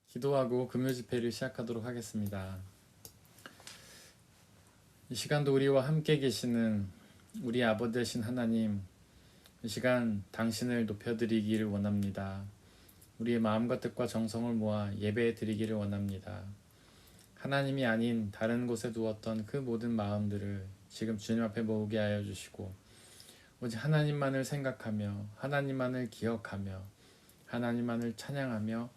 기도하고 금요 집회를 시작하도록 하겠습니다. 이 시간도 우리와 함께 계시는 우리 아버지 되신 하나님, 이 시간 당신을 높여드리기를 원합니다. 우리의 마음과 뜻과 정성을 모아 예배 드리기를 원합니다. 하나님이 아닌 다른 곳에 두었던 그 모든 마음들을 지금 주님 앞에 모으게 하여 주시고, 오직 하나님만을 생각하며 하나님만을 기억하며 하나님만을 찬양하며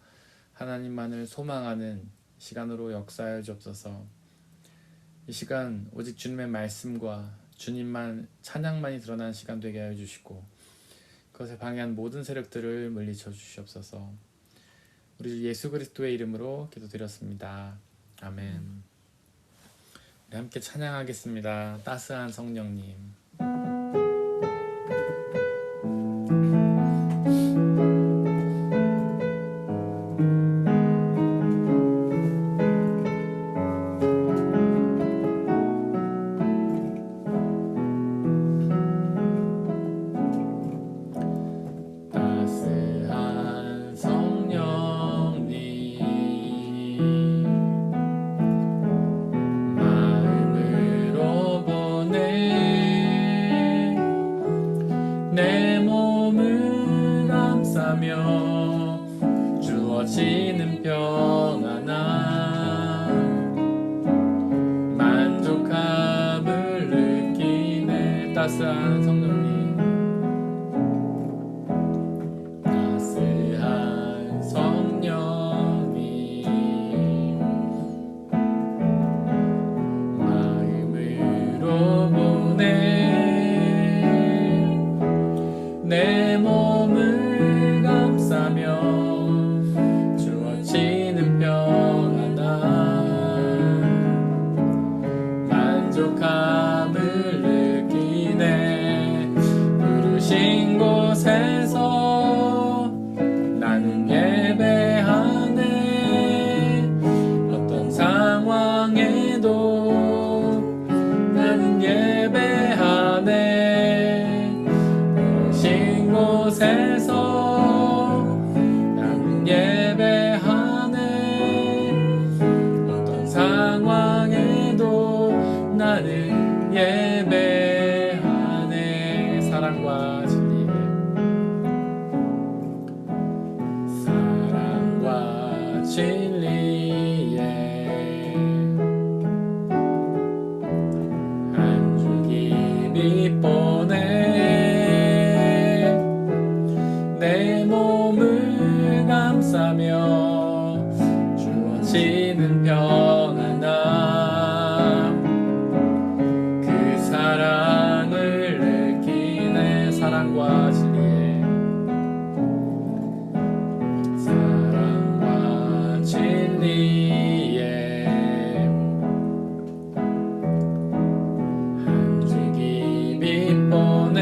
하나님만을 소망하는 시간으로 역사하여 주옵소서. 이 시간 오직 주님의 말씀과 주님만 찬양만이 드러나는 시간 되게 하여 주시고, 그것에 방해한 모든 세력들을 물리쳐 주시옵소서. 우리 주 예수 그리스도의 이름으로 기도드렸습니다. 아멘. 우리 함께 찬양하겠습니다. 따스한 성령님. 내 몸을 감싸며 주어지는 평안함, 만족함을 느끼네. 따스한 성령님, 따스한 성령님, 마음으로 보내. 내 몸을 감싸며 주어지는 평안함, 만족함을 느끼네. 부르신 곳에서 나는 예배하네. 어떤 상황에도 나는 예배하네. 곳에서 나는 예배하네. 어떤 상황에도 나는 예배하네. 사랑과 진리에, 사랑과 진리에 한 줄기 빛 보내. 내 몸을 감싸며 주어지는 평안함, 그 사랑을 느끼네. 사랑과 진리에, 사랑과 진리에 한 줄기 빛 보내.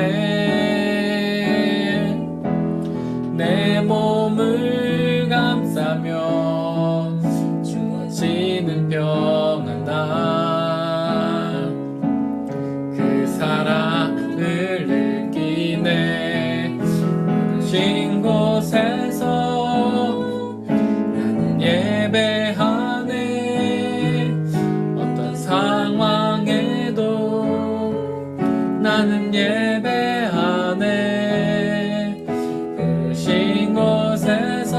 내 몸을 감싸며 주어지는 평안함, 그 사랑을 느끼네. 부르신 곳에서 나는 예배하네. 어떤 상황에도 나는 예배하네. 곳에서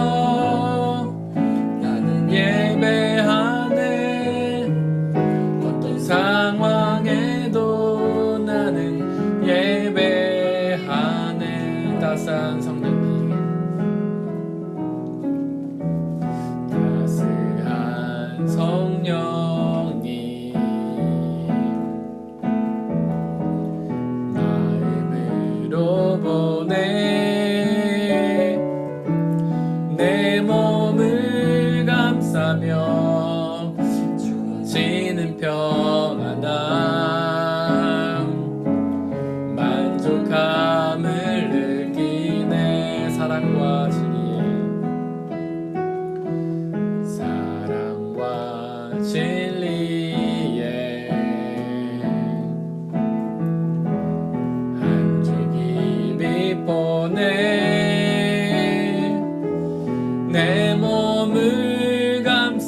나는 예배하네. 어떤 상황에도 나는 예배하네. 따스한 성령님, 따스한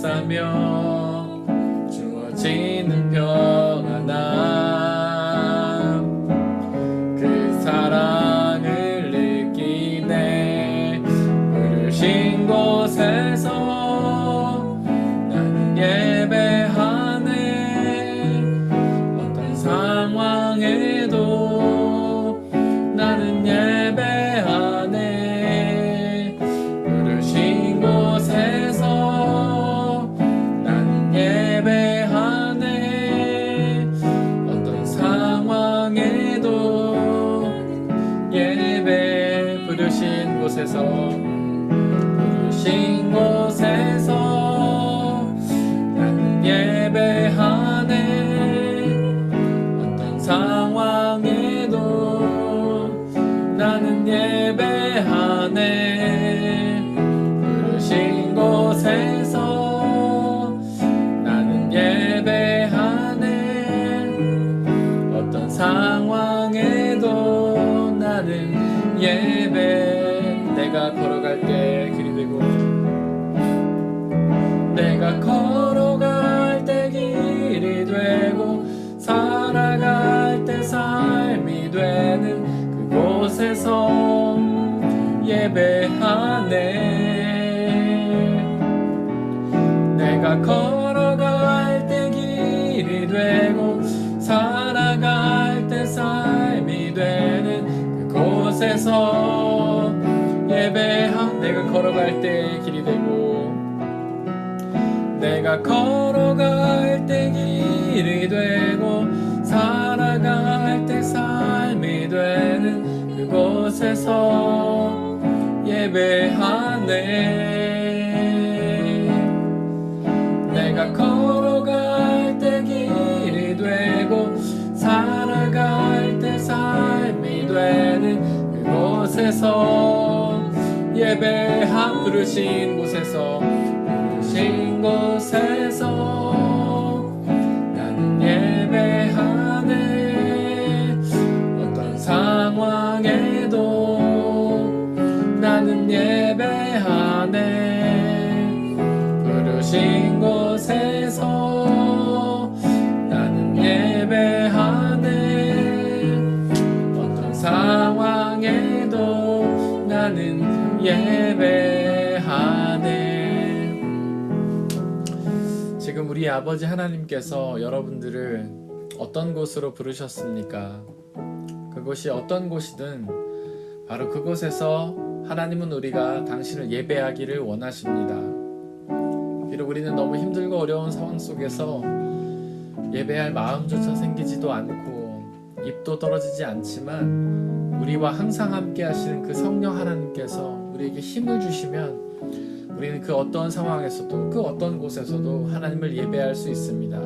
감사하며 주어지는 평안함 그 사랑을 느끼네 부르신 곳에서 나는 예배하네 어떤 상황에도 나는 예배하네 부르신 곳에서 나는 예배하네 어떤 상황에도 예배 부르신 곳에서 부르신 곳에서 나는 예배하네 어떤 상황에도 나는 예배하네 부르신 곳에서 나는 예배하네 어떤 상황에도 나는 예배 내가 걸어갈 때 길이 되고 내가 걸어갈 때 길이 되고 살아갈 때 삶이 되는 그곳에서 예배하네 내가 걸어갈 때 길이 되고 살아갈 때 삶이 되는 그곳에서 내가 걸어갈 때 길이 되고 내가 걸어갈 때 길이 되고 살아갈 때 삶이 되는 그곳에서 예배하네 내가 걸어갈 때 길이 되고 살아갈 때 삶이 되는 그곳에서 부르신 곳에서 나는 예배하네 어떤 상황에도 나는 예배하네 부르신 곳에서 나는 예배하네 어떤 상황에도 나는 예배하네 지금 우리 아버지 하나님께서 여러분들을 어떤 곳으로 부르셨습니까? 그곳이 어떤 곳이든 바로 그곳에서 하나님은 우리가 당신을 예배하기를 원하십니다. 비록 우리는 너무 힘들고 어려운 상황 속에서 예배할 마음조차 생기지도 않고 입도 떨어지지 않지만 우리와 항상 함께 하시는 그 성령 하나님께서 우리에게 힘을 주시면 우리는 그 어떤 상황에서도 그 어떤 곳에서도 하나님을 예배할 수 있습니다.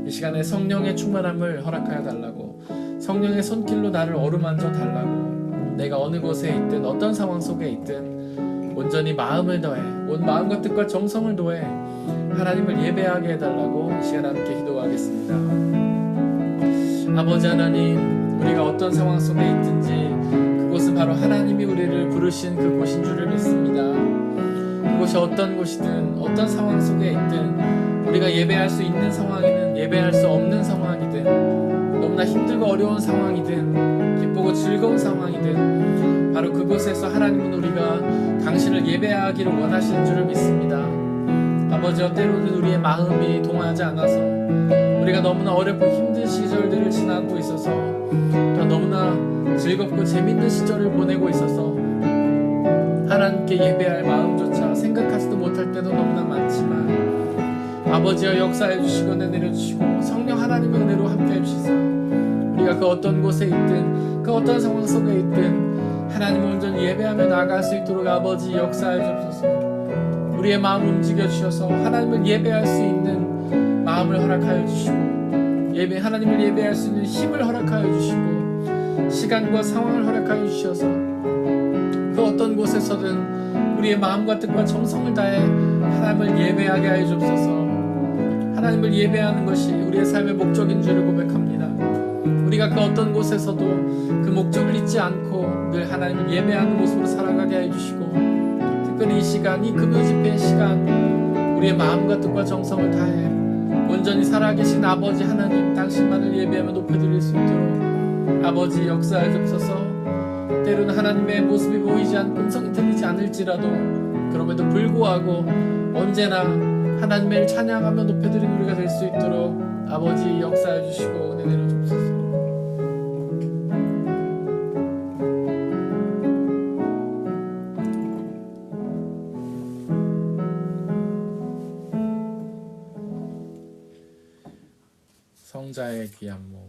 이 시간에 성령의 충만함을 허락하여 달라고 성령의 손길로 나를 어루만져 달라고 내가 어느 곳에 있든 어떤 상황 속에 있든 온전히 마음을 더해 온 마음과 뜻과 정성을 더해 하나님을 예배하게 해달라고 이 시간 함께 기도하겠습니다. 아버지 하나님 우리가 어떤 상황 속에 있든지 그곳은 바로 하나님이 우리를 부르신 그곳인 줄을 믿습니다. 그곳이 어떤 곳이든 어떤 상황 속에 있든 우리가 예배할 수 있는 상황이든 예배할 수 없는 상황이든 너무나 힘들고 어려운 상황이든 기쁘고 즐거운 상황이든 바로 그곳에서 하나님은 우리가 당신을 예배하기를 원하시는 줄을 믿습니다. 아버지여 때로는 우리의 마음이 동하지 않아서 우리가 너무나 어렵고 힘든 시절들을 지나고 있어서 또 너무나 즐겁고 재밌는 시절을 보내고 있어서 하나님께 예배할 마음조차 생각하지도 못할 때도 너무나 많지만 아버지여 역사해 주시고 은혜 내려주시고 성령 하나님의 은혜로 함께 해주시사 우리가 그 어떤 곳에 있든 그 어떤 상황 속에 있든 하나님을 온전히 예배하며 나아갈 수 있도록 아버지 역사해 주옵소서. 우리의 마음을 움직여 주셔서 하나님을 예배할 수 있는 마음을 허락하여 주시고 하나님을 예배할 수 있는 힘을 허락하여 주시고 시간과 상황을 허락하여 주셔서 그 어떤 곳에서든 우리의 마음과 뜻과 정성을 다해 하나님을 예배하게 하여 주옵소서. 하나님을 예배하는 것이 우리의 삶의 목적인 줄을 고백합니다. 우리가 그 어떤 곳에서도 그 목적을 잊지 않고 늘 하나님을 예배하는 모습으로 살아가게 하여 주시고 특별히 이 시간, 이 금요 집회의 시간 우리의 마음과 뜻과 정성을 다해 온전히 살아계신 아버지 하나님, 당신만을 예배하며 높여드릴 수 있도록 아버지 역사에 접서서 때로는 하나님의 모습이 보이지 않고 음성이 들리지 않을지라도 그럼에도 불구하고 언제나 하나님을 찬양하며 높여드리는 우리가 될 수 있도록 아버지 역사해 주시고 은혜 내려 주옵소서. 성자의 귀한 몸.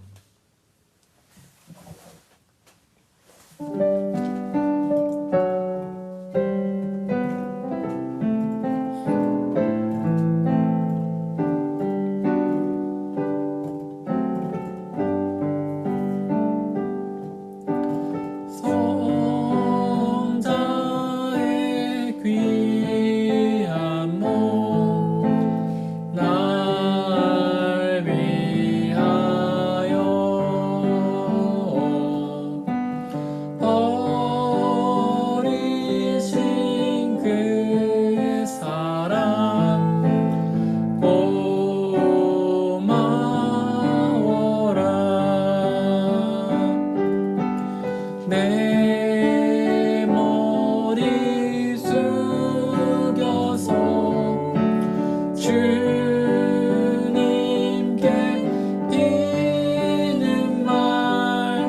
성자의 귀한 몸 날 위하여 버리신 그 사랑 고마워라. 내 머리 숙여서 주님께 비는 말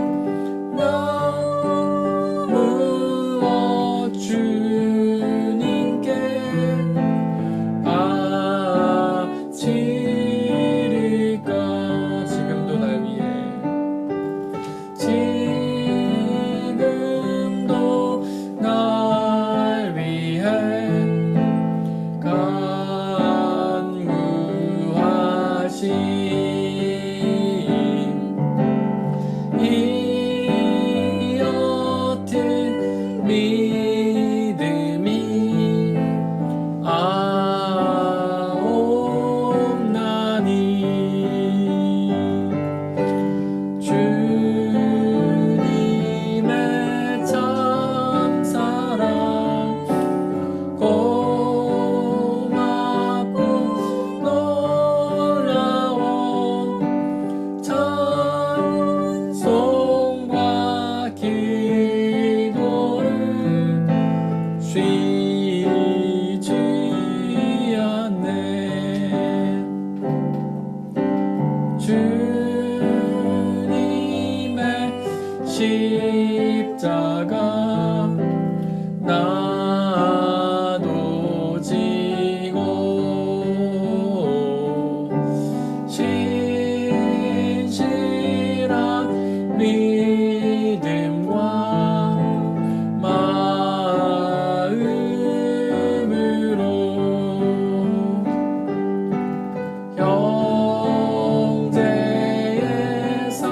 무엇 주님께 바치리까. 지금도 날 위해 지금도 날 위해 간구하신 이 옅은 믿음이 아옵나니 주님의 참사랑 고맙고 놀라워 찬송과 기도를 쉬지 않네. 주님의 십자가 나도 지고 신실한 믿음과 마음으로 형제의 사랑과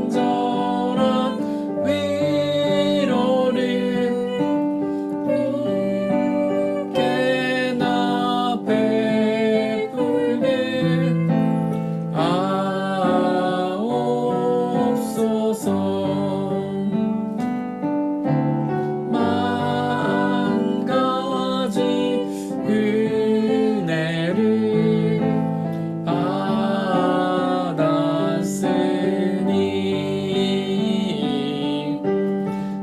친절한 위로를 깨나 베풀게 하옵소서. 만 가지 은혜를 받았으니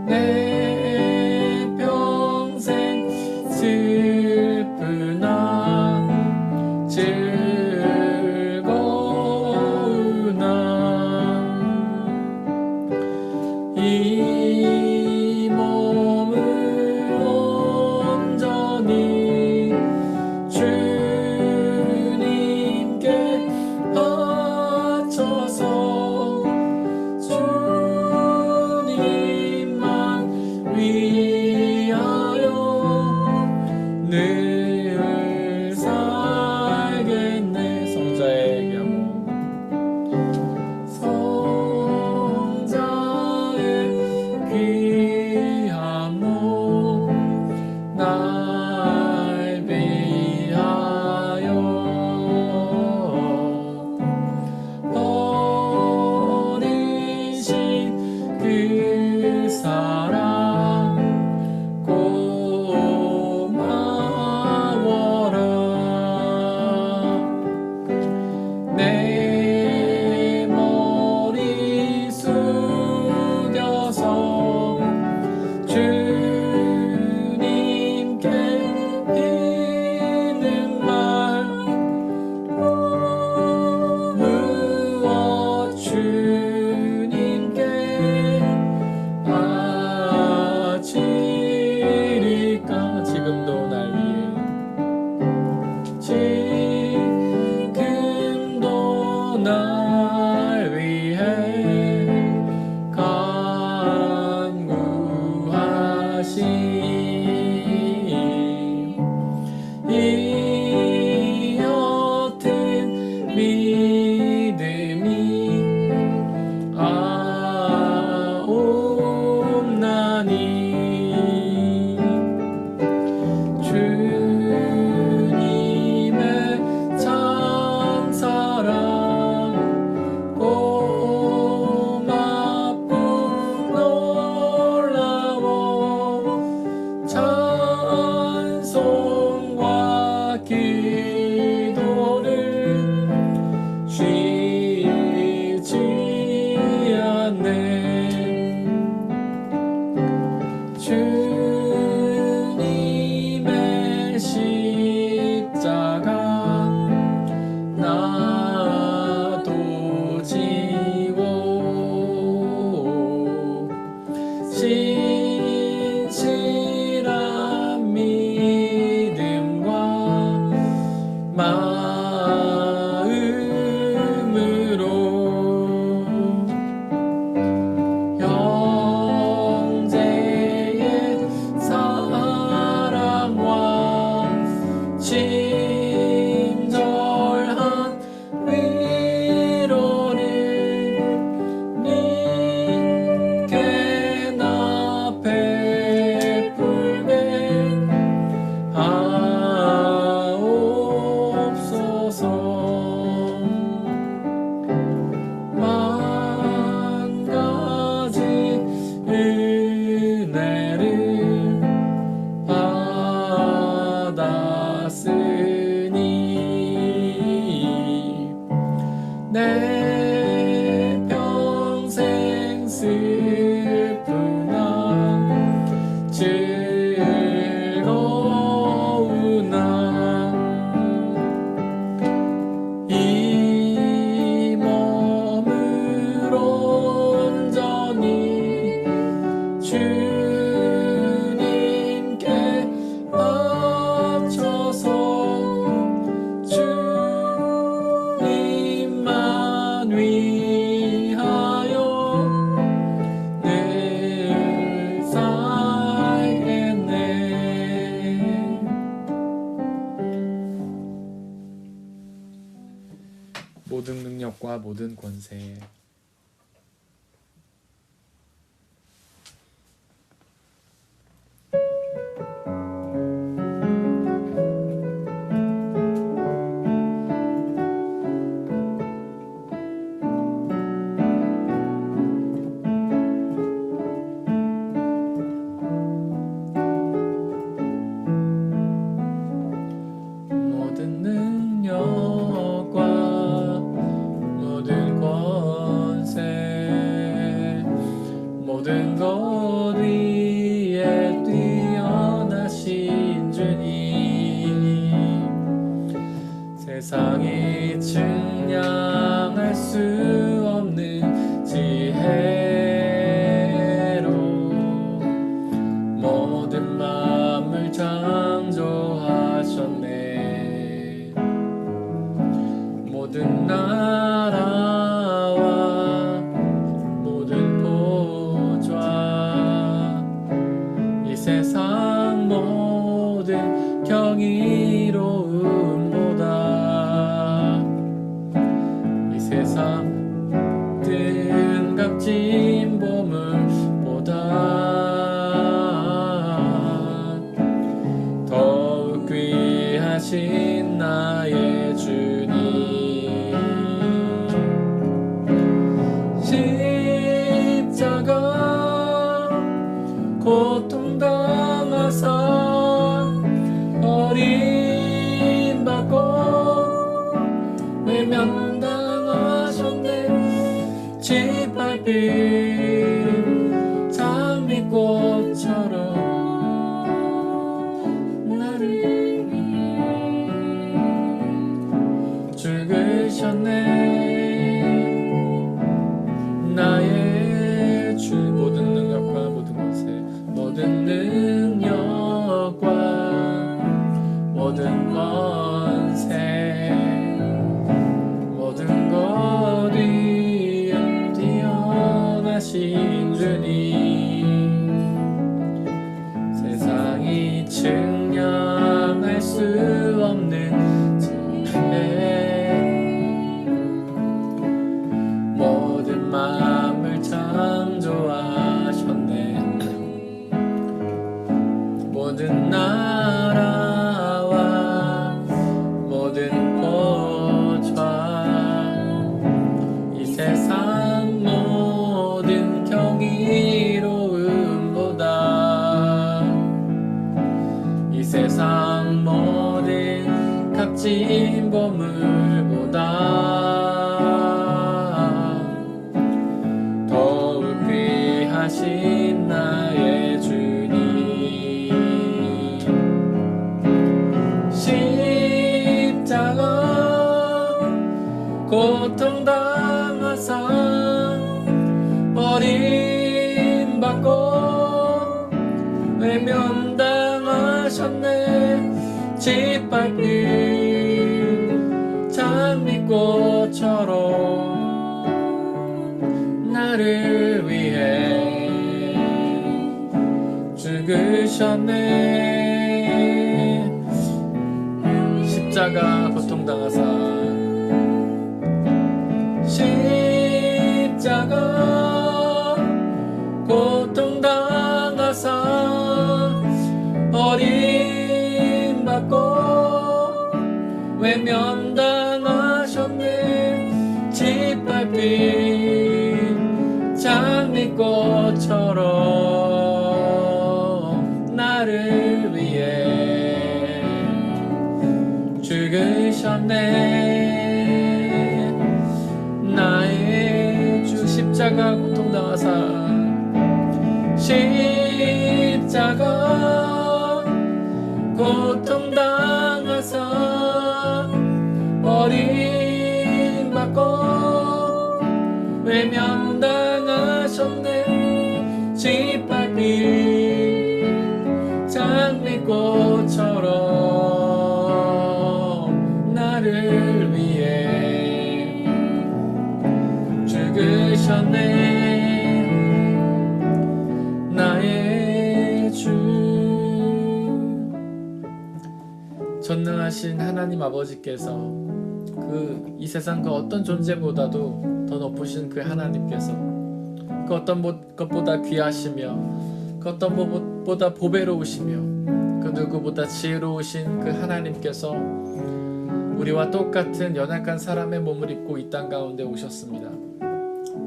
내 평생 슬프나 즐거우나 이 몸을 온전히 주님께 바쳐서 주님만 위하여 늘 살겠네. 성자의 귀한 몸. 성자의 귀한 몸 날 위하여 버리신 그 사랑 이 옅은 믿음이 아옵나니 주님의 참사랑 고맙고 놀라워 찬송과 기도를 쉬지 않네. 주님의 십자가 나도 지고 진실한 믿음과 마음으로 형제의 사랑과 친절한 위로를 님께 나 베풀게 하옵소서. 만 가지 은혜를 받았으니 내 평생 슬프나 즐거우나 이 몸을 온전히 주님께 바쳐서 주님만 위하여 늘 살겠네. 모든 능력과 모든 권세 모든 능력과 모든 권세 모든 것 위에 뛰어나신 주님 세상이 측량할 수 없는 지혜로 모든 만물 창조하셨네. 모든 나라와 모든 보좌 이 세상 모든 경이로움보다 이 세상 모든 값진 보물보다 더욱 귀하신 나의 주님 십자가 고통당하사 버림받고 외면당하셨네. 짓밟힌 장미꽃처럼 나를 죽으셨네. 나의 주 모든 능력과 모든 권세 모든 능력과 모든 권세 모든 것 위에 뛰어나신 주님 모든 나라와 모든 보좌 이 세상 모든 경이로움보다 이 세상 모든 값진 보물보다 더욱 귀하신 나의 주님 십자가 고통당하사 버림받고 외면당하셨네 짓밟힌 장미꽃처럼 나를 위해 죽으셨네 십자가 고통당하사 십자가 고통당하사 버림받고 외면당하셨네 짓밟힌 장미꽃처럼 나를 위해 죽으셨네 나의 주 십자가 고통당하사 십자가 고통당하사 버림받고 외면당하셨네 짓밟힌 장미꽃처럼 나를 위해 죽으셨네 나의 주 전능하신 하나님 아버지께서 이 세상 그 어떤 존재보다도 더 높으신 그 하나님께서 그 어떤 것보다 귀하시며 그 어떤 것보다 보배로우시며 그 누구보다 지혜로우신 그 하나님께서 우리와 똑같은 연약한 사람의 몸을 입고 이 땅 가운데 오셨습니다.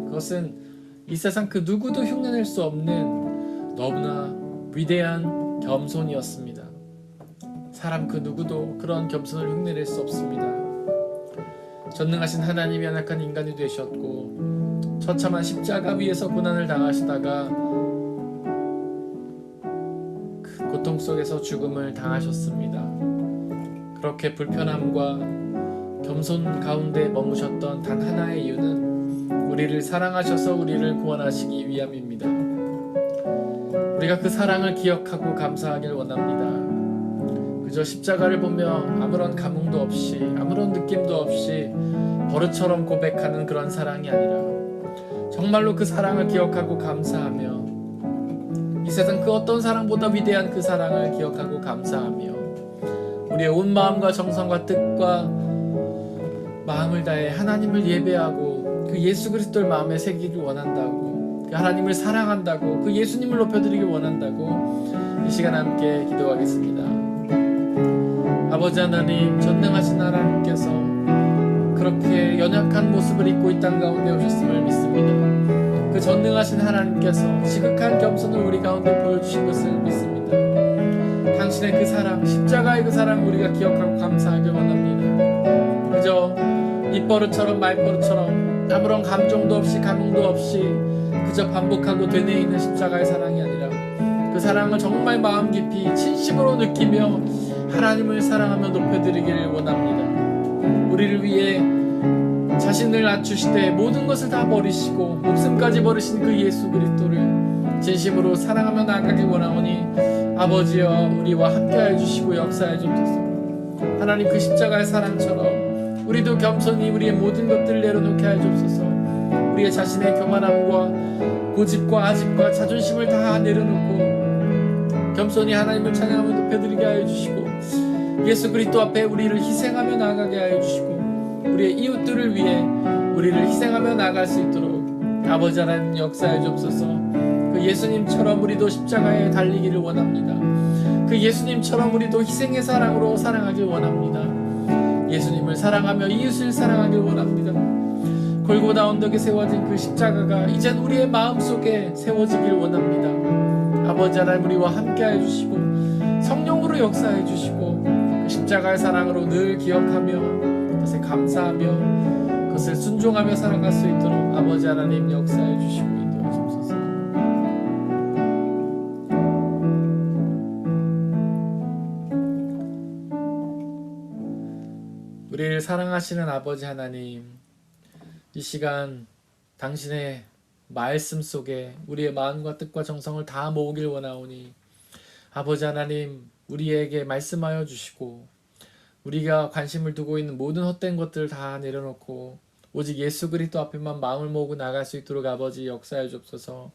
그것은 이 세상 그 누구도 흉내낼 수 없는 너무나 위대한 겸손이었습니다. 사람 그 누구도 그런 겸손을 흉내낼 수 없습니다. 전능하신 하나님이 연약한 인간이 되셨고 처참한 십자가 위에서 고난을 당하시다가 그 고통 속에서 죽음을 당하셨습니다. 그렇게 불편함과 겸손 가운데 머무셨던 단 하나의 이유는 우리를 사랑하셔서 우리를 구원하시기 위함입니다. 우리가 그 사랑을 기억하고 감사하길 원합니다. 그저 십자가를 보며 아무런 감흥도 없이 아무런 느낌도 없이 버릇처럼 고백하는 그런 사랑이 아니라 정말로 그 사랑을 기억하고 감사하며 이 세상 그 어떤 사랑보다 위대한 그 사랑을 기억하고 감사하며 우리의 온 마음과 정성과 뜻과 마음을 다해 하나님을 예배하고 그 예수 그리스도를 마음에 새기길 원한다고 그 하나님을 사랑한다고 그 예수님을 높여드리길 원한다고 이 시간 함께 기도하겠습니다. 아버지 하나님, 전능하신 하나님께서 그렇게 연약한 모습을 입고 이 땅 가운데 오셨음을 믿습니다. 그 전능하신 하나님께서 지극한 겸손을 우리 가운데 보여주신 것을 믿습니다. 당신의 그 사랑, 십자가의 그 사랑을 우리가 기억하고 감사하길 원합니다. 그저 입버릇처럼 말버릇처럼 아무런 감정도 없이 감흥도 없이 그저 반복하고 되뇌이는 십자가의 사랑이 아니라 그 사랑을 정말 마음 깊이 진심으로 느끼며 하나님을 사랑하며 높여드리기를 원합니다. 우리를 위해 자신을 낮추시되 모든 것을 다 버리시고 목숨까지 버리신 그 예수 그리스도를 진심으로 사랑하며 나아가길 원하오니 아버지여 우리와 함께하여 주시고 역사해 주옵소서. 하나님 그 십자가의 사랑처럼 우리도 겸손히 우리의 모든 것들을 내려놓게 하여 주옵소서. 우리의 자신의 교만함과 고집과 아집과 자존심을 다 내려놓고 겸손히 하나님을 찬양하며 높여드리게 하여 주시고 예수 그리스도 앞에 우리를 희생하며 나아가게 하여 주시고 우리의 이웃들을 위해 우리를 희생하며 나아갈 수 있도록 아버지 하나님 역사해 주옵소서. 그 예수님처럼 우리도 십자가에 달리기를 원합니다. 그 예수님처럼 우리도 희생의 사랑으로 사랑하길 원합니다. 예수님을 사랑하며 이웃을 사랑하길 원합니다. 골고다 언덕에 세워진 그 십자가가 이젠 우리의 마음속에 세워지길 원합니다. 아버지 하나님, 우리와 함께해 주시고 성령으로 역사해 주시고 그 십자가의 사랑으로 늘 기억하며 그것에 감사하며 그것을 순종하며 살아갈 수 있도록 아버지 하나님 역사해 주시고 인도해 주옵소서. 우리를 사랑하시는 아버지 하나님, 이 시간 당신의 말씀 속에 우리의 마음과 뜻과 정성을 다 모으길 원하오니 아버지 하나님, 우리에게 말씀하여 주시고 우리가 관심을 두고 있는 모든 헛된 것들을 다 내려놓고 오직 예수 그리스도 앞에만 마음을 모으고 나갈 수 있도록 아버지 역사해 주옵소서.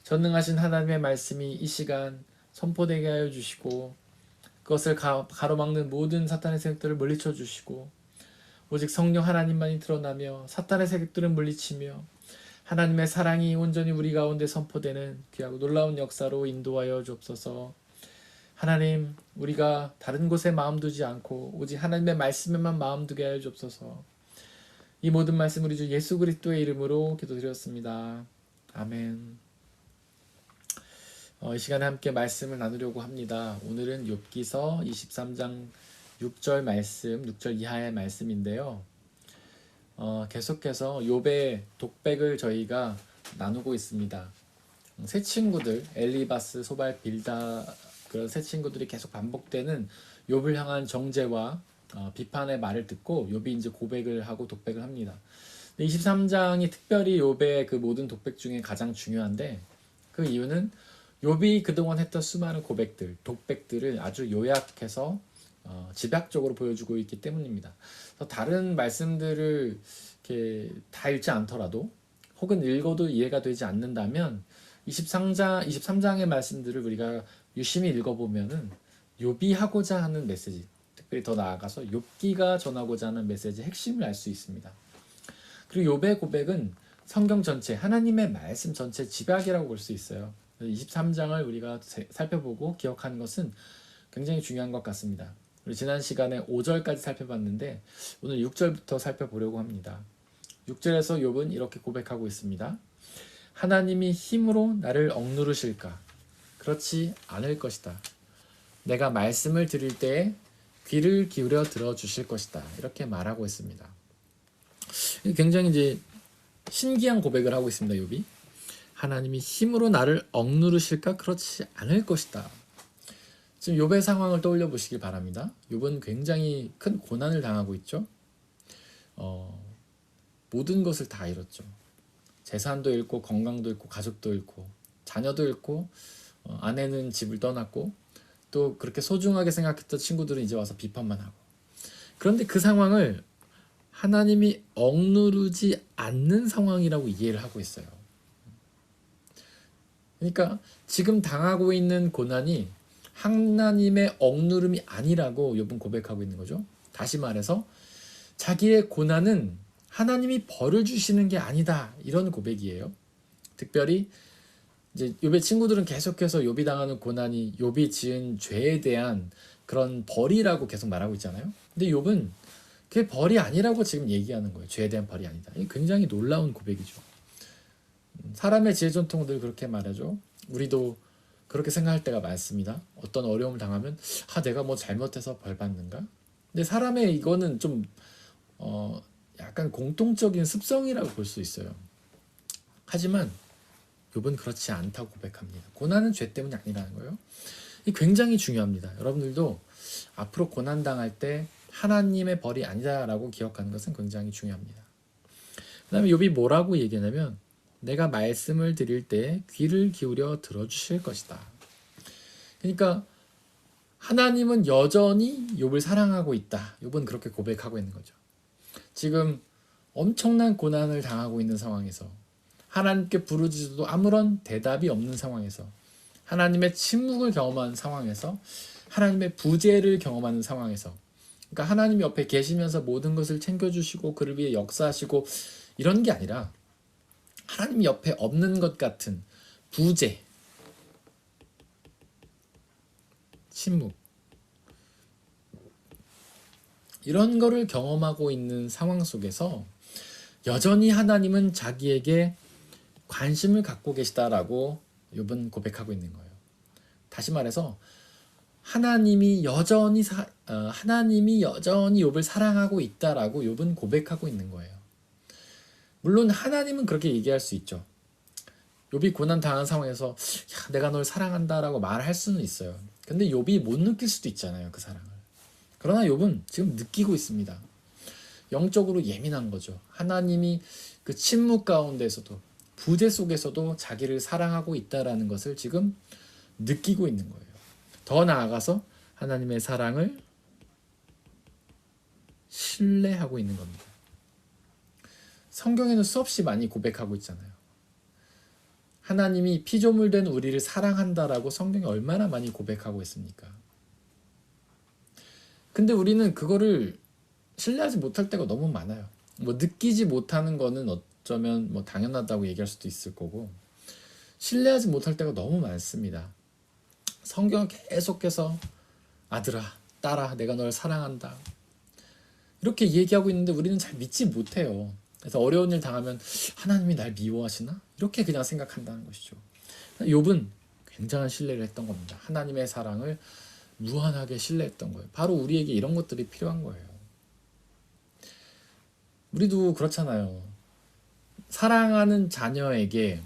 전능하신 하나님의 말씀이 이 시간 선포되게 하여 주시고 그것을 가로막는 모든 사탄의 세력들을 물리쳐 주시고 오직 성령 하나님만이 드러나며 사탄의 세력들을 물리치며 하나님의 사랑이 온전히 우리 가운데 선포되는 귀하고 놀라운 역사로 인도하여 주옵소서. 하나님, 우리가 다른 곳에 마음 두지 않고 오직 하나님의 말씀에만 마음 두게 하여 주옵소서. 이 모든 말씀 우리 주 예수 그리스도의 이름으로 기도드렸습니다. 아멘. 이 시간에 함께 말씀을 나누려고 합니다. 오늘은 욥기서 23장 6절 말씀, 6절 이하의 말씀인데요. 계속해서 욥의 독백을 저희가 나누고 있습니다. 새 친구들, 엘리바스, 소발, 빌다, 그런 새 친구들이 계속 반복되는 욥을 향한 정죄와 비판의 말을 듣고 욥이 이제 고백을 하고 독백을 합니다. 23장이 특별히 욥의 그 모든 독백 중에 가장 중요한데 그 이유는 욥이 그동안 했던 수많은 고백들, 독백들을 아주 요약해서 집약적으로 보여주고 있기 때문입니다. 다른 말씀들을 이렇게 다 읽지 않더라도 혹은 읽어도 이해가 되지 않는다면 23장의 말씀들을 우리가 유심히 읽어보면은 욥이 하고자 하는 메시지, 특별히 더 나아가서 욥기가 전하고자 하는 메시지의 핵심을 알 수 있습니다. 그리고 욥의 고백은 성경 전체, 하나님의 말씀 전체 집약이라고 볼 수 있어요. 23장을 우리가 살펴보고 기억하는 것은 굉장히 중요한 것 같습니다. 우리 지난 시간에 5절까지 살펴봤는데 오늘 6절부터 살펴보려고 합니다. 6절에서 욥은 이렇게 고백하고 있습니다. 하나님이 힘으로 나를 억누르실까? 그렇지 않을 것이다. 내가 말씀을 드릴 때에 귀를 기울여 들어주실 것이다. 이렇게 말하고 있습니다. 굉장히 이제 신기한 고백을 하고 있습니다. 욥이. 하나님이 힘으로 나를 억누르실까? 그렇지 않을 것이다. 지금 욥의 상황을 떠올려 보시기 바랍니다. 욥은 굉장히 큰 고난을 당하고 있죠. 모든 것을 다 잃었죠. 재산도 잃고 건강도 잃고 가족도 잃고 자녀도 잃고 아내는 집을 떠났고 또 그렇게 소중하게 생각했던 친구들은 이제 와서 비판만 하고. 그런데 그 상황을 하나님이 억누르지 않는 상황이라고 이해를 하고 있어요. 그러니까 지금 당하고 있는 고난이 하나님의 억누름이 아니라고 욥은 고백하고 있는 거죠. 다시 말해서 자기의 고난은 하나님이 벌을 주시는 게 아니다, 이런 고백이에요. 특별히 이제 욥의 친구들은 계속해서 욥이 당하는 고난이 욥이 지은 죄에 대한 그런 벌이라고 계속 말하고 있잖아요. 근데 욥은 그게 벌이 아니라고 지금 얘기하는 거예요. 죄에 대한 벌이 아니다. 이게 굉장히 놀라운 고백이죠. 사람의 지혜 전통들 그렇게 말하죠. 우리도 그렇게 생각할 때가 많습니다. 어떤 어려움을 당하면 내가 뭐 잘못해서 벌 받는가? 근데 사람의 이거는 좀 약간 공통적인 습성이라고 볼 수 있어요. 하지만 욥은 그렇지 않다고 고백합니다. 고난은 죄 때문이 아니라는 거예요. 이게 굉장히 중요합니다. 여러분들도 앞으로 고난 당할 때 하나님의 벌이 아니다라고 기억하는 것은 굉장히 중요합니다. 그 다음에 욥이 뭐라고 얘기하냐면 내가 말씀을 드릴 때 귀를 기울여 들어주실 것이다. 그러니까 하나님은 여전히 욥을 사랑하고 있다. 욥은 그렇게 고백하고 있는 거죠. 지금 엄청난 고난을 당하고 있는 상황에서 하나님께 부르짖어도 아무런 대답이 없는 상황에서 하나님의 침묵을 경험하는 상황에서 하나님의 부재를 경험하는 상황에서 그러니까 하나님 옆에 계시면서 모든 것을 챙겨주시고 그를 위해 역사하시고 이런 게 아니라 하나님 옆에 없는 것 같은 부재, 침묵. 이런 거를 경험하고 있는 상황 속에서 여전히 하나님은 자기에게 관심을 갖고 계시다라고 욥은 고백하고 있는 거예요. 다시 말해서 하나님이 여전히 욥을 사랑하고 있다라고 욥은 고백하고 있는 거예요. 물론 하나님은 그렇게 얘기할 수 있죠. 욥이 고난 당한 상황에서 야, 내가 널 사랑한다라고 말할 수는 있어요. 근데 욥이 못 느낄 수도 있잖아요, 그 사랑을. 그러나 욥은 지금 느끼고 있습니다. 영적으로 예민한 거죠. 하나님이 그 침묵 가운데서도 부재 속에서도 자기를 사랑하고 있다라는 것을 지금 느끼고 있는 거예요. 더 나아가서 하나님의 사랑을 신뢰하고 있는 겁니다. 성경에는 수없이 많이 고백하고 있잖아요. 하나님이 피조물된 우리를 사랑한다라고 성경에 얼마나 많이 고백하고 있습니까? 근데 우리는 그거를 신뢰하지 못할 때가 너무 많아요. 뭐 느끼지 못하는 거는 어쩌면 뭐 당연하다고 얘기할 수도 있을 거고, 신뢰하지 못할 때가 너무 많습니다. 성경은 계속해서 아들아, 딸아, 내가 널 사랑한다, 이렇게 얘기하고 있는데 우리는 잘 믿지 못해요. 그래서 어려운 일 당하면 하나님이 날 미워하시나? 이렇게 그냥 생각한다는 것이죠. 욥은 굉장한 신뢰를 했던 겁니다. 하나님의 사랑을 무한하게 신뢰했던 거예요. 바로 우리에게 이런 것들이 필요한 거예요. 우리도 그렇잖아요. 사랑하는 자녀에게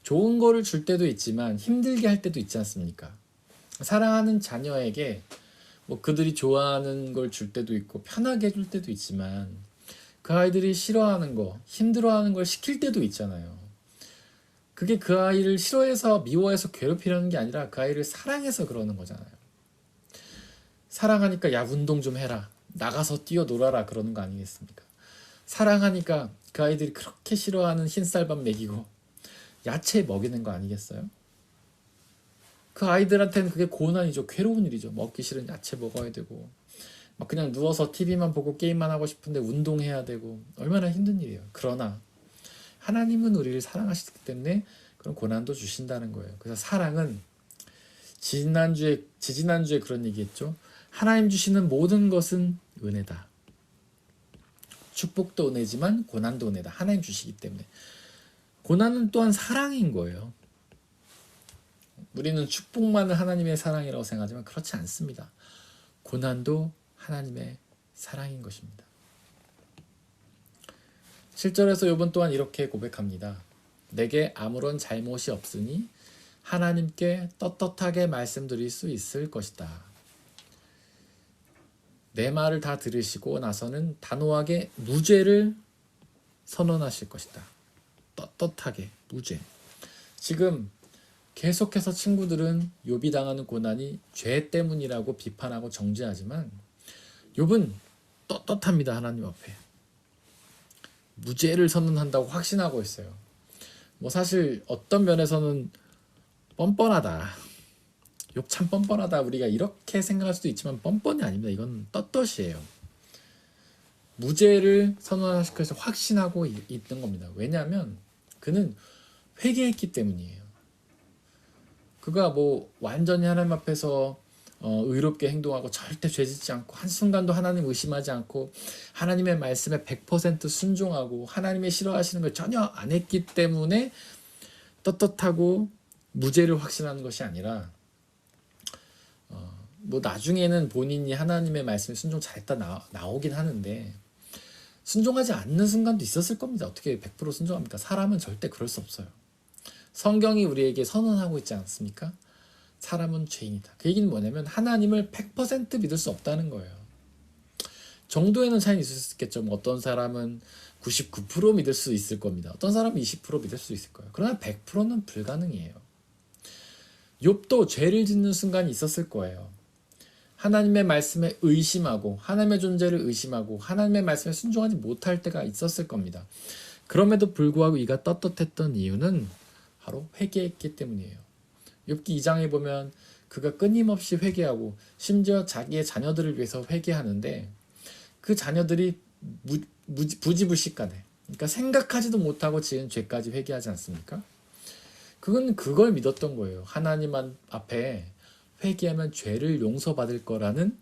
좋은 거를 줄 때도 있지만 힘들게 할 때도 있지 않습니까? 사랑하는 자녀에게 뭐 그들이 좋아하는 걸 줄 때도 있고 편하게 해줄 때도 있지만 그 아이들이 싫어하는 거, 힘들어하는 걸 시킬 때도 있잖아요. 그게 그 아이를 싫어해서 미워해서 괴롭히려는 게 아니라 그 아이를 사랑해서 그러는 거잖아요. 사랑하니까 야 운동 좀 해라, 나가서 뛰어놀아라 그러는 거 아니겠습니까? 사랑하니까 그 아이들이 그렇게 싫어하는 흰쌀밥 먹이고 야채 먹이는 거 아니겠어요? 그 아이들한테는 그게 고난이죠. 괴로운 일이죠. 먹기 싫은 야채 먹어야 되고 막 그냥 누워서 TV만 보고 게임만 하고 싶은데 운동해야 되고 얼마나 힘든 일이에요. 그러나 하나님은 우리를 사랑하시기 때문에 그런 고난도 주신다는 거예요. 그래서 사랑은 지지난주에 그런 얘기했죠. 하나님 주시는 모든 것은 은혜다. 축복도 은혜지만 고난도 은혜다. 하나님 주시기 때문에. 고난은 또한 사랑인 거예요. 우리는 축복만을 하나님의 사랑이라고 생각하지만 그렇지 않습니다. 고난도 하나님의 사랑인 것입니다. 7절에서 욥은 또한 이렇게 고백합니다. 내게 아무런 잘못이 없으니 하나님께 떳떳하게 말씀드릴 수 있을 것이다. 내 말을 다 들으시고 나서는 단호하게 무죄를 선언하실 것이다. 떳떳하게 무죄. 지금 계속해서 친구들은 욥이 당하는 고난이 죄 때문이라고 비판하고 정죄하지만 욥은 떳떳합니다. 하나님 앞에 무죄를 선언한다고 확신하고 있어요. 뭐 사실 어떤 면에서는 뻔뻔하다, 욥 참 뻔뻔하다, 우리가 이렇게 생각할 수도 있지만 뻔뻔이 아닙니다. 이건 떳떳이에요. 무죄를 선언하실 것을 확신하고 있는 겁니다. 왜냐하면 그는 회개했기 때문이에요. 그가 뭐 완전히 하나님 앞에서 의롭게 행동하고 절대 죄짓지 않고 한순간도 하나님 의심하지 않고 하나님의 말씀에 100% 순종하고 하나님의 싫어하시는 걸 전혀 안 했기 때문에 떳떳하고 무죄를 확신하는 것이 아니라 뭐 나중에는 본인이 하나님의 말씀에 순종 잘했다 나오긴 하는데 순종하지 않는 순간도 있었을 겁니다. 어떻게 100% 순종합니까? 사람은 절대 그럴 수 없어요. 성경이 우리에게 선언하고 있지 않습니까? 사람은 죄인이다. 그 얘기는 뭐냐면 하나님을 100% 믿을 수 없다는 거예요. 정도에는 차이는 있을 수 있겠죠. 뭐 어떤 사람은 99% 믿을 수 있을 겁니다. 어떤 사람은 20% 믿을 수 있을 거예요. 그러나 100%는 불가능이에요. 욥도 죄를 짓는 순간이 있었을 거예요. 하나님의 말씀에 의심하고 하나님의 존재를 의심하고 하나님의 말씀에 순종하지 못할 때가 있었을 겁니다. 그럼에도 불구하고 이가 떳떳했던 이유는 바로 회개했기 때문이에요. 욥기 2장에 보면 그가 끊임없이 회개하고 심지어 자기의 자녀들을 위해서 회개하는데 그 자녀들이 부지불식간에, 그러니까 생각하지도 못하고 지은 죄까지 회개하지 않습니까? 그건 그걸 믿었던 거예요. 하나님 앞에 회개하면 죄를 용서받을 거라는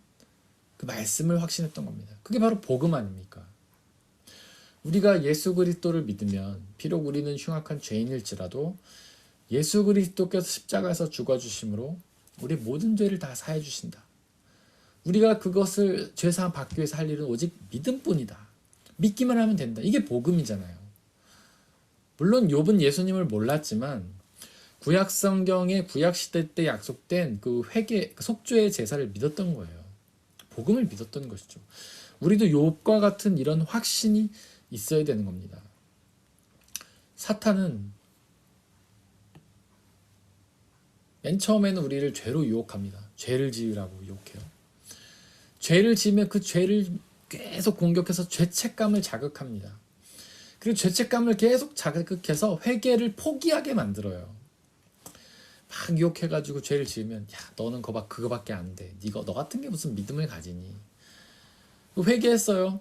그 말씀을 확신했던 겁니다. 그게 바로 복음 아닙니까? 우리가 예수 그리스도를 믿으면 비록 우리는 흉악한 죄인일지라도 예수 그리스도께서 십자가에서 죽어주심으로 우리 모든 죄를 다 사해 주신다. 우리가 그것을 죄사함 받기 위해서 할 일은 오직 믿음뿐이다. 믿기만 하면 된다. 이게 복음이잖아요. 물론 욥은 예수님을 몰랐지만 구약 성경의 구약 시대 때 약속된 그 회개, 속죄의 제사를 믿었던 거예요. 복음을 믿었던 것이죠. 우리도 욥과 같은 이런 확신이 있어야 되는 겁니다. 사탄은 맨 처음에는 우리를 죄로 유혹합니다. 죄를 지으라고 유혹해요. 죄를 지으면 그 죄를 계속 공격해서 죄책감을 자극합니다. 그리고 죄책감을 계속 자극해서 회개를 포기하게 만들어요. 막 유혹해가지고 죄를 지으면 야 너는 그거밖에 안 돼. 너 같은 게 무슨 믿음을 가지니. 회개했어요.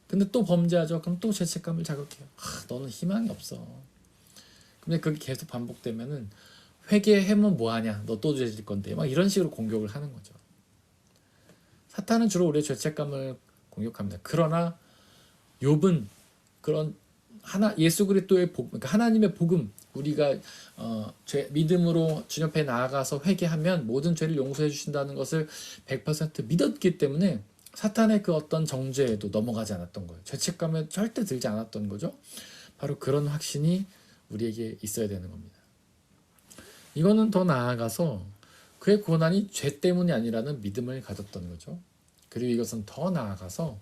근데 또 범죄하죠. 그럼 또 죄책감을 자극해요. 너는 희망이 없어. 근데 그게 계속 반복되면은 회개하면 뭐하냐. 너 또 죄질 건데. 막 이런 식으로 공격을 하는 거죠. 사탄은 주로 우리의 죄책감을 공격합니다. 그러나 욥은 그런 예수 그리스도의 복음, 그러니까 하나님의 복음, 우리가 믿음으로 주님 앞에 나아가서 회개하면 모든 죄를 용서해 주신다는 것을 100% 믿었기 때문에 사탄의 그 어떤 정죄에도 넘어가지 않았던 거예요. 죄책감에 절대 들지 않았던 거죠. 바로 그런 확신이 우리에게 있어야 되는 겁니다. 이거는 더 나아가서 그의 고난이 죄 때문이 아니라는 믿음을 가졌던 거죠. 그리고 이것은 더 나아가서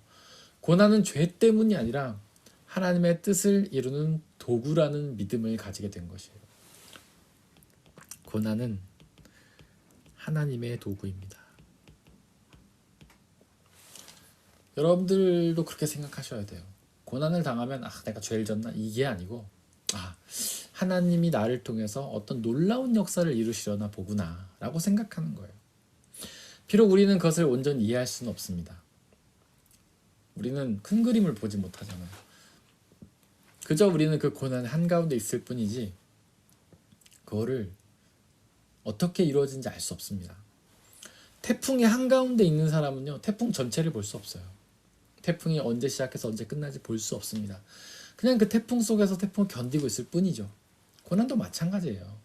고난은 죄 때문이 아니라 하나님의 뜻을 이루는 도구라는 믿음을 가지게 된 것이에요. 고난은 하나님의 도구입니다. 여러분들도 그렇게 생각하셔야 돼요. 고난을 당하면 내가 죄를 졌나? 이게 아니고 하나님이 나를 통해서 어떤 놀라운 역사를 이루시려나 보구나 라고 생각하는 거예요. 비록 우리는 그것을 온전히 이해할 수는 없습니다. 우리는 큰 그림을 보지 못하잖아요. 그저 우리는 그 고난 한가운데 있을 뿐이지 그거를 어떻게 이루어진지 알 수 없습니다. 태풍의 한가운데 있는 사람은요, 태풍 전체를 볼 수 없어요. 태풍이 언제 시작해서 언제 끝날지 볼 수 없습니다. 그냥 그 태풍 속에서 태풍을 견디고 있을 뿐이죠. 고난도 마찬가지예요.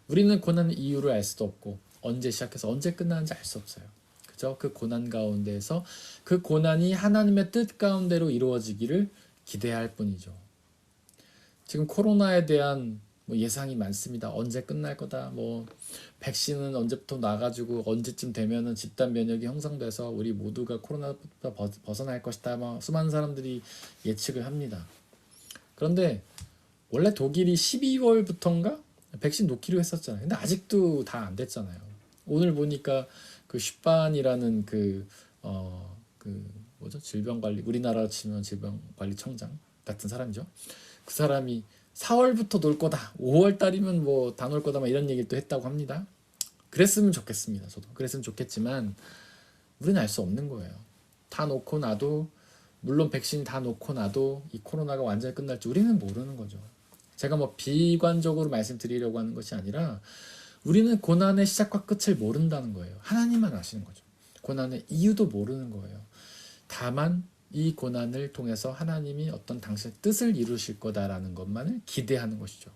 우리는 고난의 이유를 알 수도 없고 언제 시작해서 언제 끝나는지 알 수 없어요. 그저 그 고난 가운데에서 그 고난이 하나님의 뜻 가운데로 이루어지기를 기대할 뿐이죠. 지금 코로나에 대한 예상이 많습니다. 언제 끝날 거다. 백신은 언제부터 나가지고 언제쯤 되면은 집단 면역이 형성돼서 우리 모두가 코로나부터 벗어날 것이다. 수많은 사람들이 예측을 합니다. 그런데 원래 독일이 12월부터인가 백신 놓기로 했었잖아요. 근데 아직도 다 안 됐잖아요. 오늘 보니까 그 슈반이라는 질병관리, 우리나라 치면 질병관리청장 같은 사람이죠. 그 사람이 4월부터 놀 거다. 5월 달이면 다 놀 거다. 이런 얘기를 또 했다고 합니다. 그랬으면 좋겠습니다. 저도 그랬으면 좋겠지만 우리는 알 수 없는 거예요. 다 놓고 나도, 물론 백신이 다 놓고 나도 이 코로나가 완전히 끝날지 우리는 모르는 거죠. 제가 비관적으로 말씀드리려고 하는 것이 아니라 우리는 고난의 시작과 끝을 모른다는 거예요. 하나님만 아시는 거죠. 고난의 이유도 모르는 거예요. 다만 이 고난을 통해서 하나님이 어떤 당신의 뜻을 이루실 거다라는 것만을 기대하는 것이죠.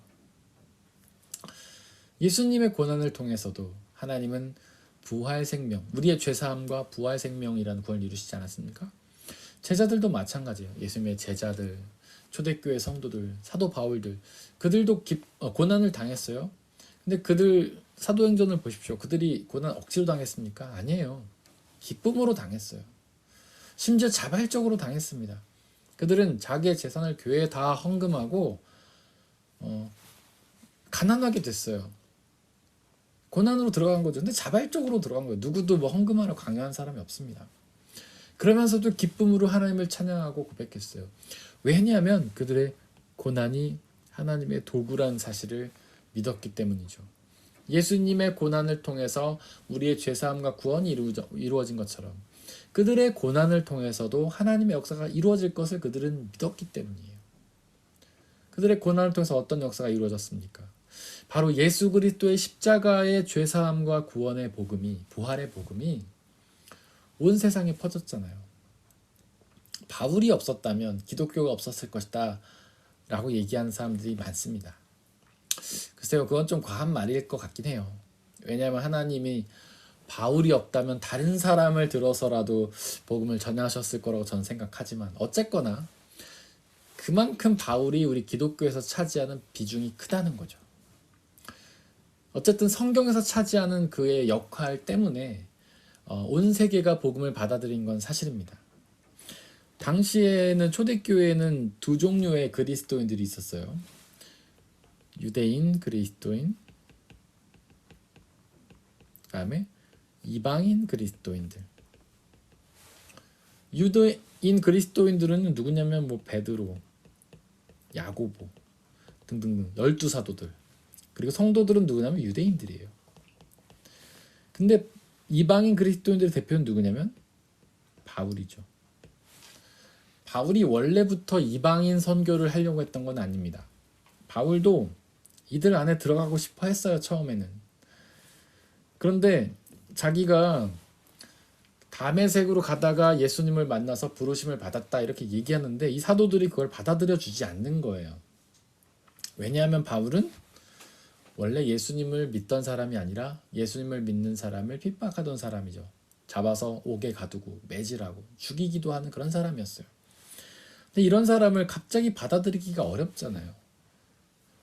예수님의 고난을 통해서도 하나님은 부활 생명, 우리의 죄사함과 부활 생명이라는 구원을 이루시지 않았습니까? 제자들도 마찬가지예요. 예수님의 제자들, 초대교회 성도들, 사도 바울들, 그들도 고난을 당했어요. 근데 그들 사도행전을 보십시오. 그들이 고난 억지로 당했습니까? 아니에요. 기쁨으로 당했어요. 심지어 자발적으로 당했습니다. 그들은 자기의 재산을 교회에 다 헌금하고 가난하게 됐어요. 고난으로 들어간 거죠. 근데 자발적으로 들어간 거예요. 누구도 헌금하러 강요한 사람이 없습니다. 그러면서도 기쁨으로 하나님을 찬양하고 고백했어요. 왜냐하면 그들의 고난이 하나님의 도구란 사실을 믿었기 때문이죠. 예수님의 고난을 통해서 우리의 죄사함과 구원이 이루어진 것처럼 그들의 고난을 통해서도 하나님의 역사가 이루어질 것을 그들은 믿었기 때문이에요. 그들의 고난을 통해서 어떤 역사가 이루어졌습니까? 바로 예수 그리스도의 십자가의 죄사함과 구원의 복음이, 부활의 복음이 온 세상에 퍼졌잖아요. 바울이 없었다면 기독교가 없었을 것이다 라고 얘기하는 사람들이 많습니다. 글쎄요, 그건 좀 과한 말일 것 같긴 해요. 왜냐하면 하나님이 바울이 없다면 다른 사람을 들어서라도 복음을 전하셨을 거라고 저는 생각하지만, 어쨌거나 그만큼 바울이 우리 기독교에서 차지하는 비중이 크다는 거죠. 어쨌든 성경에서 차지하는 그의 역할 때문에 온 세계가 복음을 받아들인 건 사실입니다. 당시에는 초대교회에는 두 종류의 그리스도인들이 있었어요. 유대인 그리스도인, 그 다음에 이방인 그리스도인들. 유대인 그리스도인들은 누구냐면 뭐 베드로, 야고보 등등등 12사도들. 그리고 성도들은 누구냐면 유대인들이에요. 근데 이방인 그리스도인들의 대표는 누구냐면 바울이죠. 바울이 원래부터 이방인 선교를 하려고 했던 건 아닙니다. 바울도 이들 안에 들어가고 싶어 했어요, 처음에는. 그런데 자기가 다메섹으로 가다가 예수님을 만나서 부르심을 받았다 이렇게 얘기하는데 이 사도들이 그걸 받아들여 주지 않는 거예요. 왜냐하면 바울은 원래 예수님을 믿던 사람이 아니라 예수님을 믿는 사람을 핍박하던 사람이죠. 잡아서 옥에 가두고 매질하고 죽이기도 하는 그런 사람이었어요. 근데 이런 사람을 갑자기 받아들이기가 어렵잖아요.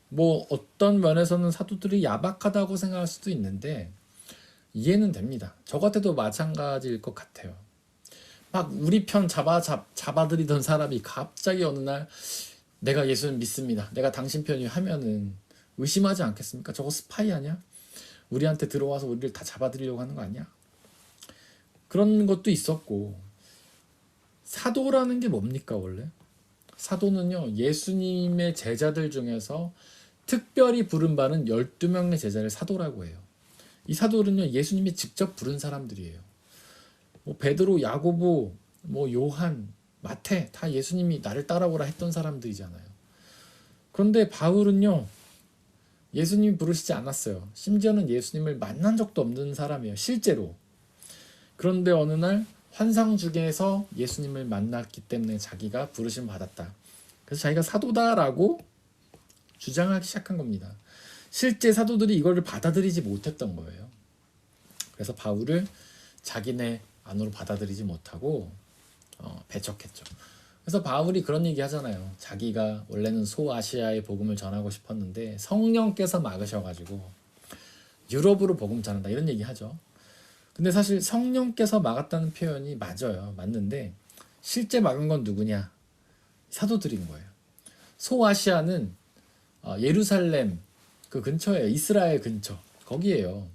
뭐 어떤 면에서는 사도들이 야박하다고 생각할 수도 있는데 이해는 됩니다. 저 같아도 마찬가지일 것 같아요. 막 우리 편 잡아들이던 사람이 갑자기 어느 날 내가 예수님 믿습니다, 내가 당신 편이 하면은 의심하지 않겠습니까? 저거 스파이 아니야? 우리한테 들어와서 우리를 다 잡아들이려고 하는 거 아니야? 그런 것도 있었고, 사도라는 게 뭡니까 원래? 사도는요, 예수님의 제자들 중에서 특별히 부름받은 12명의 제자를 사도라고 해요. 이 사도는요, 예수님이 직접 부른 사람들이에요. 뭐 베드로, 야고보, 뭐 요한, 마태 다 예수님이 나를 따라오라 했던 사람들이잖아요. 그런데 바울은요, 예수님이 부르시지 않았어요. 심지어는 예수님을 만난 적도 없는 사람이에요, 실제로. 그런데 어느 날 환상 중에서 예수님을 만났기 때문에 자기가 부르심 받았다. 그래서 자기가 사도다라고 주장하기 시작한 겁니다. 실제 사도들이 이거를 받아들이지 못했던 거예요. 그래서 바울을 자기네 안으로 받아들이지 못하고 배척했죠. 그래서 바울이 그런 얘기 하잖아요. 자기가 원래는 소아시아의 복음을 전하고 싶었는데 성령께서 막으셔가지고 유럽으로 복음 전한다 이런 얘기 하죠. 근데 사실 성령께서 막았다는 표현이 맞아요. 맞는데 실제 막은 건 누구냐? 사도들인 거예요. 소아시아는 예루살렘 그 근처예요. 이스라엘 근처. 거기에요.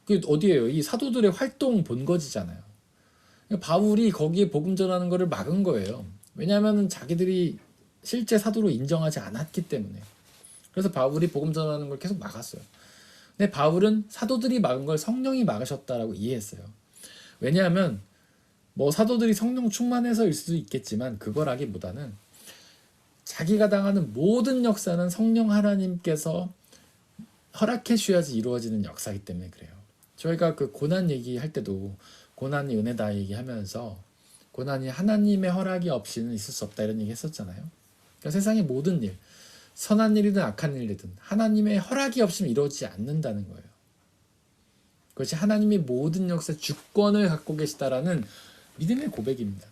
그 어디예요? 이 사도들의 활동 본거지잖아요. 바울이 거기에 복음 전하는 것을 막은 거예요. 왜냐하면 자기들이 실제 사도로 인정하지 않았기 때문에. 그래서 바울이 복음 전하는 걸 계속 막았어요. 근데 바울은 사도들이 막은 걸 성령이 막으셨다라고 이해했어요. 왜냐하면 뭐 사도들이 성령 충만해서일 수도 있겠지만 그거라기보다는 자기가 당하는 모든 역사는 성령 하나님께서 허락해 주셔야지 이루어지는 역사이기 때문에 그래요. 저희가 그 고난 얘기할 때도 고난이 은혜다 얘기하면서 고난이 하나님의 허락이 없이는 있을 수 없다 이런 얘기 했었잖아요. 그러니까 세상의 모든 일, 선한 일이든 악한 일이든 하나님의 허락이 없이는 이루어지지 않는다는 거예요. 그것이 하나님이 모든 역사의 주권을 갖고 계시다라는 믿음의 고백입니다.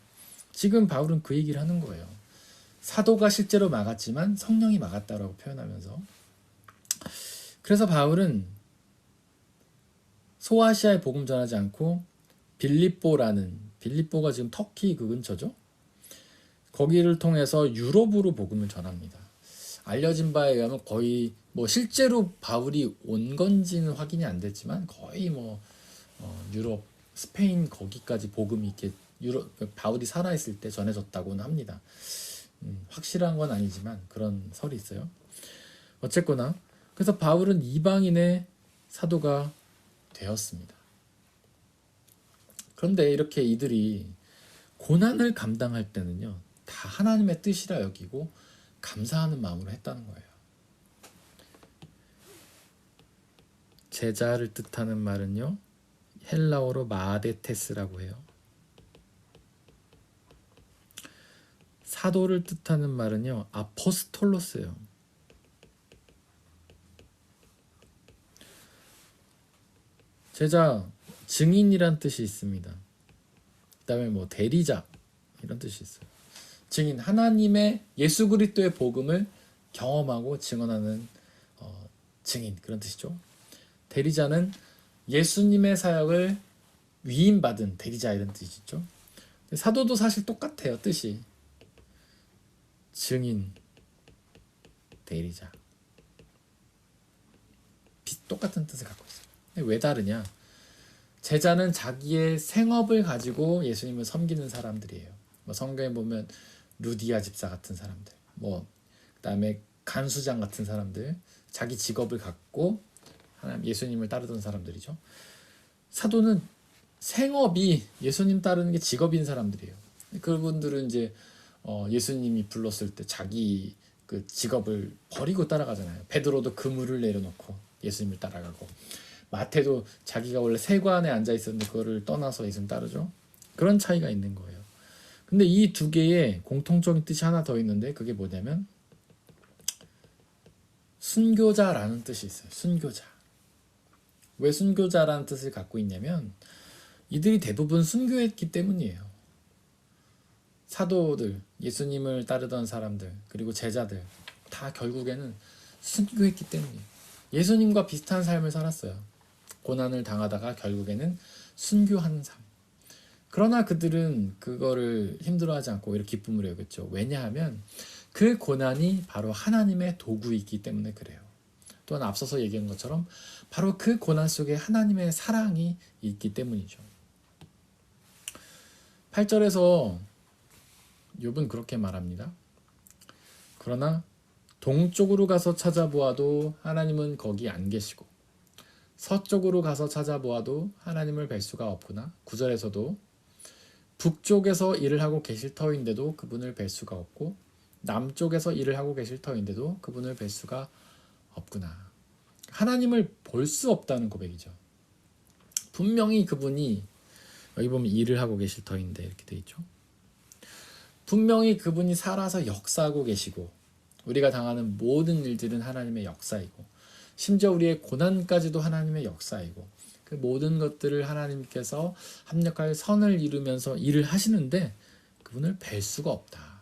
지금 바울은 그 얘기를 하는 거예요. 사도가 실제로 막았지만 성령이 막았다라고 표현하면서, 그래서 바울은 소아시아에 복음 전하지 않고 빌립보가 지금 터키 그 근처죠. 거기를 통해서 유럽으로 복음을 전합니다. 알려진 바에 의하면 거의 뭐 실제로 바울이 온 건지는 확인이 안 됐지만 거의 뭐 유럽, 스페인 거기까지 복음이 이렇게 바울이 살아있을 때 전해졌다고는 합니다. 확실한 건 아니지만 그런 설이 있어요. 어쨌거나 그래서 바울은 이방인의 사도가 되었습니다. 그런데 이렇게 이들이 고난을 감당할 때는요, 다 하나님의 뜻이라 여기고 감사하는 마음으로 했다는 거예요. 제자를 뜻하는 말은요, 헬라어로 마데테스라고 해요. 사도를 뜻하는 말은요, 아포스톨로스예요. 제자, 증인이란 뜻이 있습니다. 그 다음에 뭐 대리자 이런 뜻이 있어요. 증인, 하나님의 예수 그리스도의 복음을 경험하고 증언하는 증인, 그런 뜻이죠. 대리자는 예수님의 사역을 위임받은 대리자 이런 뜻이죠. 사도도 사실 똑같아요, 뜻이. 증인, 대리자, 똑같은 뜻을 갖고 있어요. 왜 다르냐? 제자는 자기의 생업을 가지고 예수님을 섬기는 사람들이에요. 뭐 성경에 보면 루디아 집사 같은 사람들, 뭐 그다음에 간수장 같은 사람들, 자기 직업을 갖고 하나님 예수님을 따르던 사람들이죠. 사도는 생업이 예수님 따르는 게 직업인 사람들이에요. 그분들은 이제 예수님이 불렀을 때 자기 그 직업을 버리고 따라가잖아요. 베드로도 그물을 내려놓고 예수님을 따라가고, 마태도 자기가 원래 세관에 앉아 있었는데 그거를 떠나서 예수님 따르죠. 그런 차이가 있는 거예요. 근데 이 두 개의 공통적인 뜻이 하나 더 있는데, 그게 뭐냐면 순교자라는 뜻이 있어요. 순교자. 왜 순교자라는 뜻을 갖고 있냐면 이들이 대부분 순교했기 때문이에요. 사도들, 예수님을 따르던 사람들, 그리고 제자들 다 결국에는 순교했기 때문이에요. 예수님과 비슷한 삶을 살았어요. 고난을 당하다가 결국에는 순교하는 삶. 그러나 그들은 그거를 힘들어하지 않고 오히려 기쁨으로 여겼죠. 왜냐하면 그 고난이 바로 하나님의 도구이기 때문에 그래요. 또한 앞서서 얘기한 것처럼 바로 그 고난 속에 하나님의 사랑이 있기 때문이죠. 8절에서 욥은 그렇게 말합니다. 그러나 동쪽으로 가서 찾아보아도 하나님은 거기 안 계시고, 서쪽으로 가서 찾아보아도 하나님을 뵐 수가 없구나. 9절에서도 북쪽에서 일을 하고 계실 터인데도 그분을 뵐 수가 없고, 남쪽에서 일을 하고 계실 터인데도 그분을 뵐 수가 없구나. 하나님을 볼 수 없다는 고백이죠. 분명히 그분이, 여기 보면 일을 하고 계실 터인데 이렇게 돼 있죠. 분명히 그분이 살아서 역사하고 계시고, 우리가 당하는 모든 일들은 하나님의 역사이고, 심지어 우리의 고난까지도 하나님의 역사이고, 그 모든 것들을 하나님께서 합력하여 선을 이루면서 일을 하시는데 그분을 뵐 수가 없다.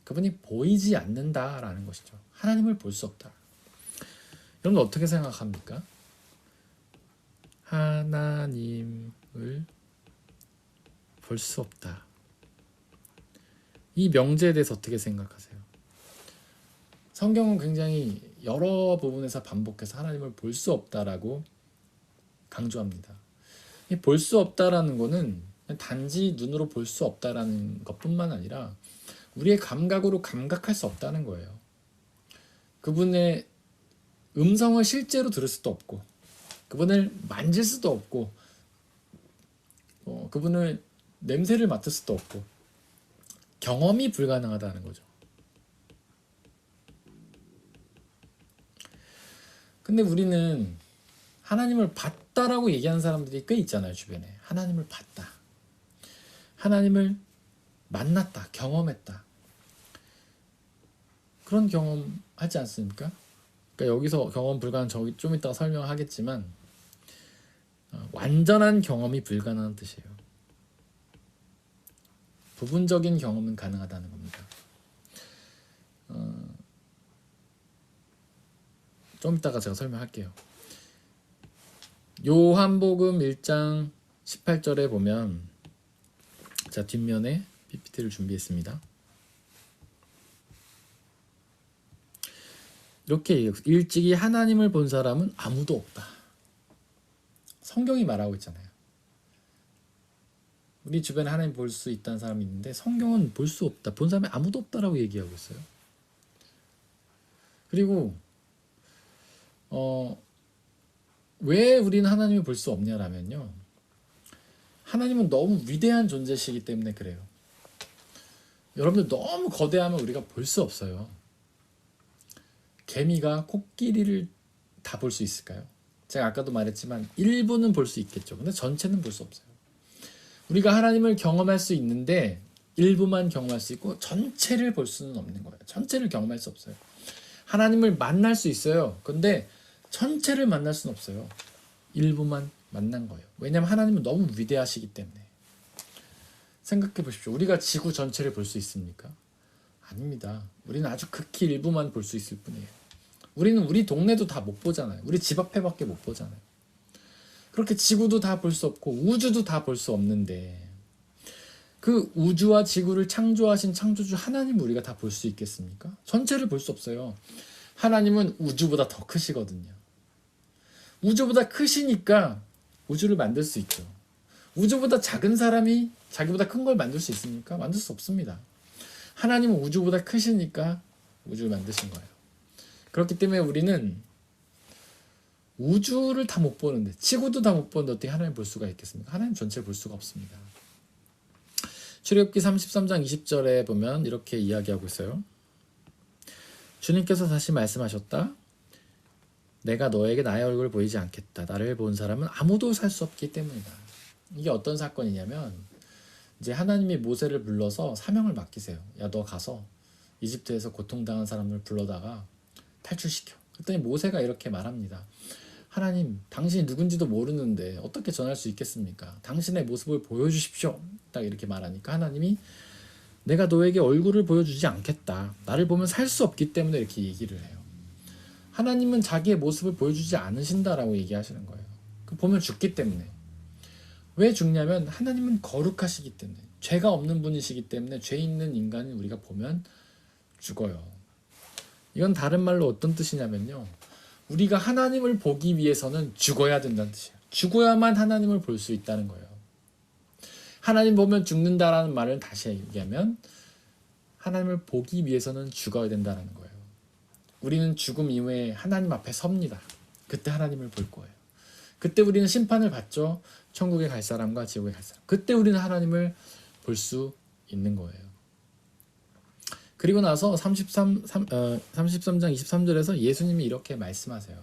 그분이 보이지 않는다라는 것이죠. 하나님을 볼 수 없다. 여러분 어떻게 생각합니까? 하나님을 볼 수 없다. 이 명제에 대해서 어떻게 생각하세요? 성경은 굉장히 여러 부분에서 반복해서 하나님을 볼 수 없다라고 강조합니다. 볼 수 없다라는 거는 단지 눈으로 볼 수 없다라는 것뿐만 아니라 우리의 감각으로 감각할 수 없다는 거예요. 그분의 음성을 실제로 들을 수도 없고, 그분을 만질 수도 없고, 그분을 냄새를 맡을 수도 없고, 경험이 불가능하다는 거죠. 근데 우리는 하나님을 봤다라고 얘기하는 사람들이 꽤 있잖아요, 주변에. 하나님을 봤다. 하나님을 만났다. 경험했다. 그런 경험 하지 않습니까? 그러니까 여기서 경험 불가능, 저기 좀 이따가 설명하겠지만 완전한 경험이 불가능한 뜻이에요. 부분적인 경험은 가능하다는 겁니다. 좀 이따가 제가 설명할게요. 요한복음 1장 18절에 보면, 자, 뒷면에 PPT를 준비했습니다. 이렇게 일찍이 하나님을 본 사람은 아무도 없다. 성경이 말하고 있잖아요. 우리 주변에 하나님 볼 수 있다는 사람이 있는데 성경은 볼 수 없다. 본 사람이 아무도 없다라고 얘기하고 있어요. 그리고 왜 우리는 하나님을 볼 수 없냐라면요, 하나님은 너무 위대한 존재시기 때문에 그래요. 여러분들 너무 거대하면 우리가 볼 수 없어요. 개미가 코끼리를 다 볼 수 있을까요? 제가 아까도 말했지만 일부는 볼 수 있겠죠. 근데 전체는 볼 수 없어요. 우리가 하나님을 경험할 수 있는데 일부만 경험할 수 있고 전체를 볼 수는 없는 거예요. 전체를 경험할 수 없어요. 하나님을 만날 수 있어요. 근데 전체를 만날 수는 없어요. 일부만 만난 거예요. 왜냐하면 하나님은 너무 위대하시기 때문에. 생각해 보십시오. 우리가 지구 전체를 볼 수 있습니까? 아닙니다. 우리는 아주 극히 일부만 볼 수 있을 뿐이에요. 우리는 우리 동네도 다 못 보잖아요. 우리 집 앞에밖에 못 보잖아요. 그렇게 지구도 다 볼 수 없고 우주도 다 볼 수 없는데 그 우주와 지구를 창조하신 창조주 하나님을 우리가 다 볼 수 있겠습니까? 전체를 볼 수 없어요. 하나님은 우주보다 더 크시거든요. 우주보다 크시니까 우주를 만들 수 있죠. 우주보다 작은 사람이 자기보다 큰 걸 만들 수 있습니까? 만들 수 없습니다. 하나님은 우주보다 크시니까 우주를 만드신 거예요. 그렇기 때문에 우리는 우주를 다 못 보는데 지구도 다 못 보는데 어떻게 하나님 볼 수가 있겠습니까? 하나님 전체를 볼 수가 없습니다. 출애굽기 33장 20절에 보면 이렇게 이야기하고 있어요. 주님께서 다시 말씀하셨다. 내가 너에게 나의 얼굴을 보이지 않겠다. 나를 본 사람은 아무도 살 수 없기 때문이다. 이게 어떤 사건이냐면 이제 하나님이 모세를 불러서 사명을 맡기세요. 야, 너 가서 이집트에서 고통당한 사람을 불러다가 탈출시켜. 그랬더니 모세가 이렇게 말합니다. 하나님, 당신이 누군지도 모르는데 어떻게 전할 수 있겠습니까? 당신의 모습을 보여주십시오. 딱 이렇게 말하니까 하나님이 내가 너에게 얼굴을 보여주지 않겠다. 나를 보면 살 수 없기 때문에 이렇게 얘기를 해요. 하나님은 자기의 모습을 보여주지 않으신다라고 얘기하시는 거예요. 그 보면 죽기 때문에. 왜 죽냐면 하나님은 거룩하시기 때문에, 죄가 없는 분이시기 때문에 죄 있는 인간이 우리가 보면 죽어요. 이건 다른 말로 어떤 뜻이냐면요. 우리가 하나님을 보기 위해서는 죽어야 된다는 뜻이에요. 죽어야만 하나님을 볼 수 있다는 거예요. 하나님 보면 죽는다라는 말을 다시 얘기하면 하나님을 보기 위해서는 죽어야 된다는 거예요. 우리는 죽음 이후에 하나님 앞에 섭니다. 그때 하나님을 볼 거예요. 그때 우리는 심판을 받죠. 천국에 갈 사람과 지옥에 갈 사람. 그때 우리는 하나님을 볼 수 있는 거예요. 그리고 나서 33장 23절에서 예수님이 이렇게 말씀하세요.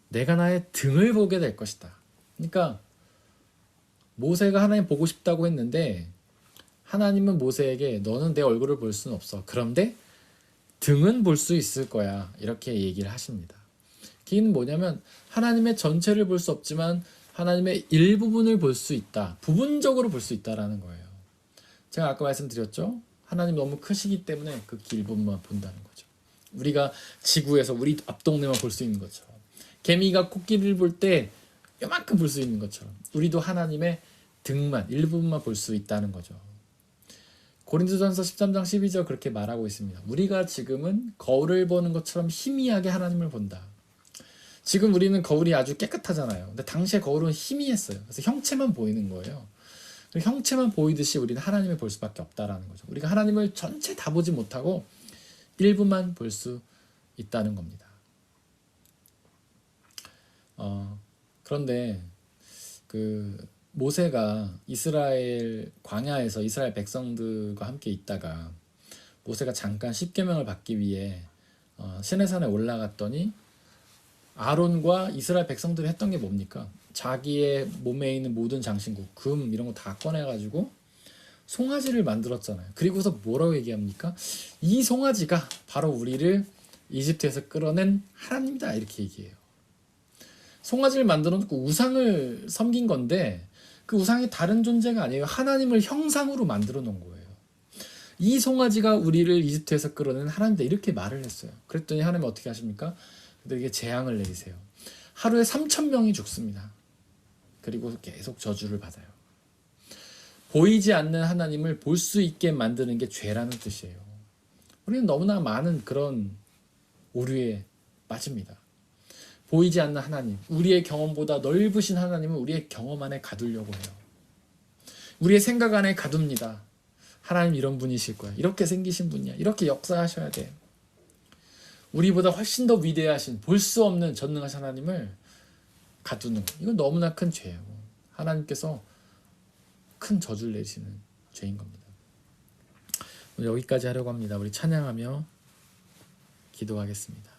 내가 나의 등을 보게 될 것이다. 그러니까 모세가 하나님 보고 싶다고 했는데 하나님은 모세에게 너는 내 얼굴을 볼 수는 없어. 그런데 등은 볼 수 있을 거야. 이렇게 얘기를 하십니다. 그게 뭐냐면 하나님의 전체를 볼 수 없지만 하나님의 일부분을 볼 수 있다. 부분적으로 볼 수 있다라는 거예요. 제가 아까 말씀드렸죠. 하나님 너무 크시기 때문에 그 일부분만 본다는 거죠. 우리가 지구에서 우리 앞동네만 볼 수 있는 것처럼, 개미가 코끼리를 볼 때 요만큼 볼 수 있는 것처럼 우리도 하나님의 등만, 일부분만 볼 수 있다는 거죠. 고린도전서 13장 12절 그렇게 말하고 있습니다. 우리가 지금은 거울을 보는 것처럼 희미하게 하나님을 본다. 지금 우리는 거울이 아주 깨끗하잖아요. 근데 당시에 거울은 희미했어요. 그래서 형체만 보이는 거예요. 형체만 보이듯이 우리는 하나님을 볼 수밖에 없다라는 거죠. 우리가 하나님을 전체 다 보지 못하고 일부만 볼 수 있다는 겁니다. 그런데 그 모세가 이스라엘 광야에서 이스라엘 백성들과 함께 있다가 모세가 잠깐 십계명을 받기 위해 시내산에 올라갔더니 아론과 이스라엘 백성들이 했던 게 뭡니까? 자기의 몸에 있는 모든 장신구, 금 이런 거 다 꺼내가지고 송아지를 만들었잖아요. 그리고서 뭐라고 얘기합니까? 이 송아지가 바로 우리를 이집트에서 끌어낸 하나님이다 이렇게 얘기해요. 송아지를 만들어 놓고 우상을 섬긴 건데 그 우상이 다른 존재가 아니에요. 하나님을 형상으로 만들어 놓은 거예요. 이 송아지가 우리를 이집트에서 끌어낸 하나님이다 이렇게 말을 했어요. 그랬더니 하나님이 어떻게 하십니까? 그들에게 재앙을 내리세요. 하루에 3,000명이 죽습니다. 그리고 계속 저주를 받아요. 보이지 않는 하나님을 볼 수 있게 만드는 게 죄라는 뜻이에요. 우리는 너무나 많은 그런 오류에 빠집니다. 보이지 않는 하나님, 우리의 경험보다 넓으신 하나님은 우리의 경험 안에 가두려고 해요. 우리의 생각 안에 가둡니다. 하나님 이런 분이실 거야. 이렇게 생기신 분이야. 이렇게 역사하셔야 돼. 우리보다 훨씬 더 위대하신 볼 수 없는 전능하신 하나님을 가두는 거. 이건 너무나 큰 죄예요. 하나님께서 큰 저주를 내리시는 죄인 겁니다. 여기까지 하려고 합니다. 우리 찬양하며 기도하겠습니다.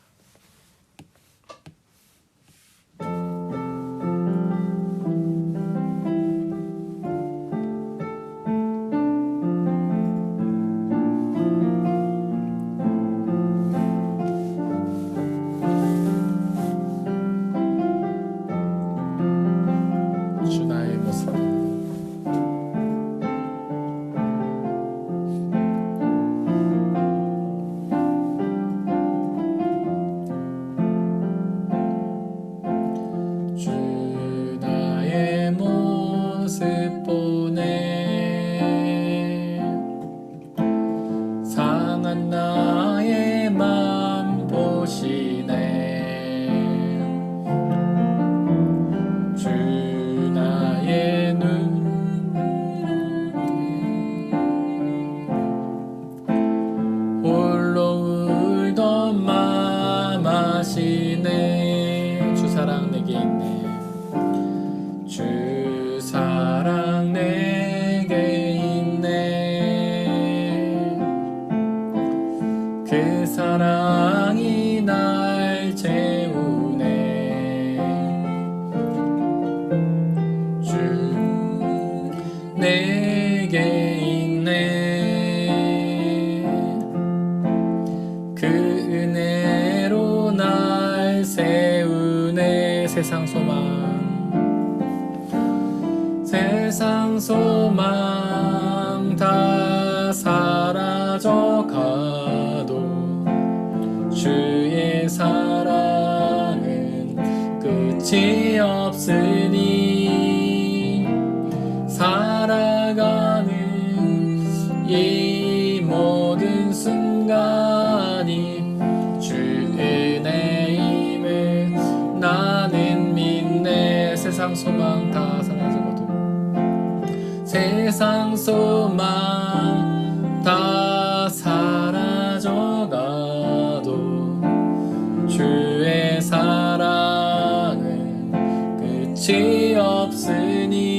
세상 소망 다 사라져가도 주의 사랑은 끝이 없으니 살아가는 이 모든 순간이 주 은혜임을 나는 믿네. 세상 소망 다 사라져가도 세상 소망 다 사라져가도 주의 사랑은 끝이 없으니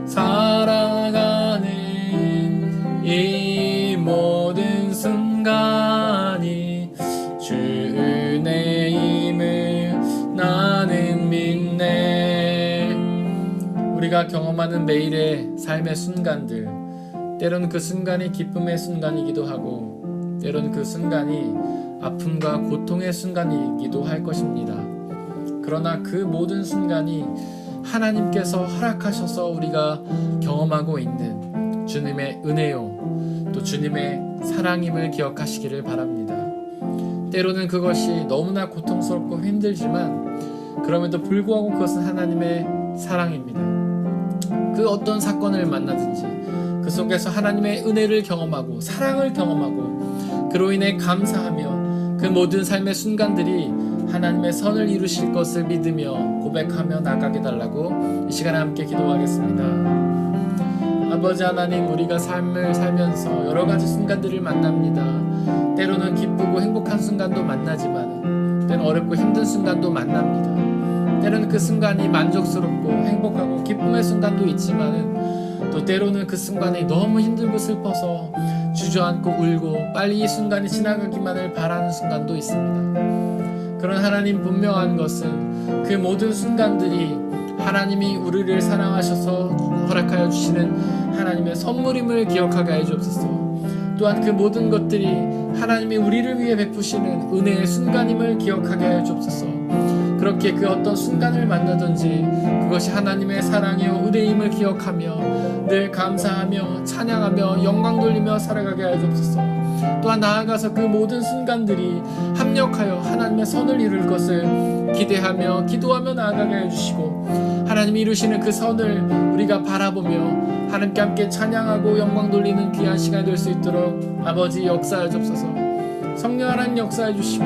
살아가는 이 모든 순간이 주 은혜임을 나는 믿네. 우리가 경험하는 매일의 삶의 순간들, 때로는 그 순간이 기쁨의 순간이기도 하고 때로는 그 순간이 아픔과 고통의 순간이기도 할 것입니다. 그러나 그 모든 순간이 하나님께서 허락하셔서 우리가 경험하고 있는 주님의 은혜요 또 주님의 사랑임을 기억하시기를 바랍니다. 때로는 그것이 너무나 고통스럽고 힘들지만 그럼에도 불구하고 그것은 하나님의 사랑입니다. 그 어떤 사건을 만나든지 그 속에서 하나님의 은혜를 경험하고 사랑을 경험하고 그로 인해 감사하며 그 모든 삶의 순간들이 하나님의 선을 이루실 것을 믿으며 고백하며 나가게 달라고 이 시간에 함께 기도하겠습니다. 아버지 하나님, 우리가 삶을 살면서 여러 가지 순간들을 만납니다. 때로는 기쁘고 행복한 순간도 만나지만 때로는 어렵고 힘든 순간도 만납니다. 때로는 그 순간이 만족스럽고 행복하고 기쁨의 순간도 있지만 또 때로는 그 순간이 너무 힘들고 슬퍼서 주저앉고 울고 빨리 이 순간이 지나가기만을 바라는 순간도 있습니다. 그런 하나님, 분명한 것은 그 모든 순간들이 하나님이 우리를 사랑하셔서 허락하여 주시는 하나님의 선물임을 기억하게 해 주옵소서. 또한 그 모든 것들이 하나님이 우리를 위해 베푸시는 은혜의 순간임을 기억하게 해 주옵소서. 그렇게 그 어떤 순간을 만나든지 그것이 하나님의 사랑이요 은혜임을 기억하며 늘 감사하며 찬양하며 영광 돌리며 살아가게 해 주옵소서. 또한 나아가서 그 모든 순간들이 합력하여 하나님의 선을 이룰 것을 기대하며 기도하며 나아가게 해주시고 하나님이 이루시는 그 선을 우리가 바라보며 하나님께 함께 찬양하고 영광 돌리는 귀한 시간이 될 수 있도록 아버지 역사해 주옵소서. 성령 하나님 역사해 주시고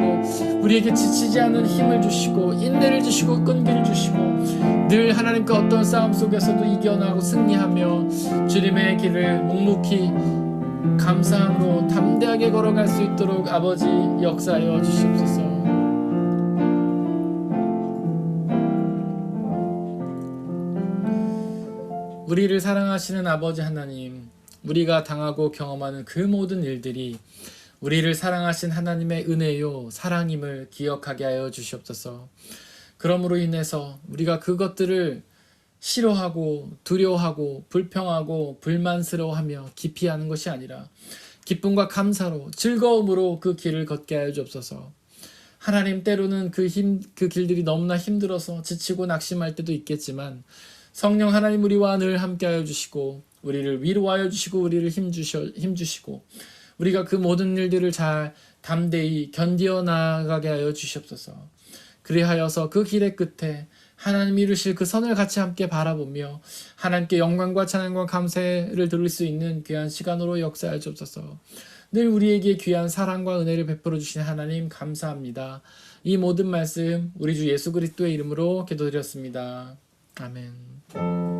우리에게 지치지 않은 힘을 주시고 인내를 주시고 끈기를 주시고 늘 하나님과 어떤 싸움 속에서도 이겨나고 승리하며 주님의 길을 묵묵히 감사함으로 담대하게 걸어갈 수 있도록 아버지 역사하여 주시옵소서. 우리를 사랑하시는 아버지 하나님, 우리가 당하고 경험하는 그 모든 일들이 우리를 사랑하신 하나님의 은혜요 사랑임을 기억하게 하여 주시옵소서. 그러므로 인해서 우리가 그것들을 싫어하고 두려워하고 불평하고 불만스러워하며 기피하는 것이 아니라 기쁨과 감사로 즐거움으로 그 길을 걷게 하여 주옵소서. 하나님, 때로는 그 길들이 너무나 힘들어서 지치고 낙심할 때도 있겠지만 성령 하나님, 우리와 늘 함께 하여 주시고 우리를 위로하여 주시고 우리를 힘주시고 우리가 그 모든 일들을 잘 담대히 견디어 나아가게 하여 주시옵소서. 그리하여서 그 길의 끝에 하나님이 이루실 그 선을 같이 함께 바라보며 하나님께 영광과 찬양과 감사를 드릴 수 있는 귀한 시간으로 역사하여 주옵소서. 늘 우리에게 귀한 사랑과 은혜를 베풀어 주신 하나님 감사합니다. 이 모든 말씀 우리 주 예수 그리스도의 이름으로 기도드렸습니다. 아멘.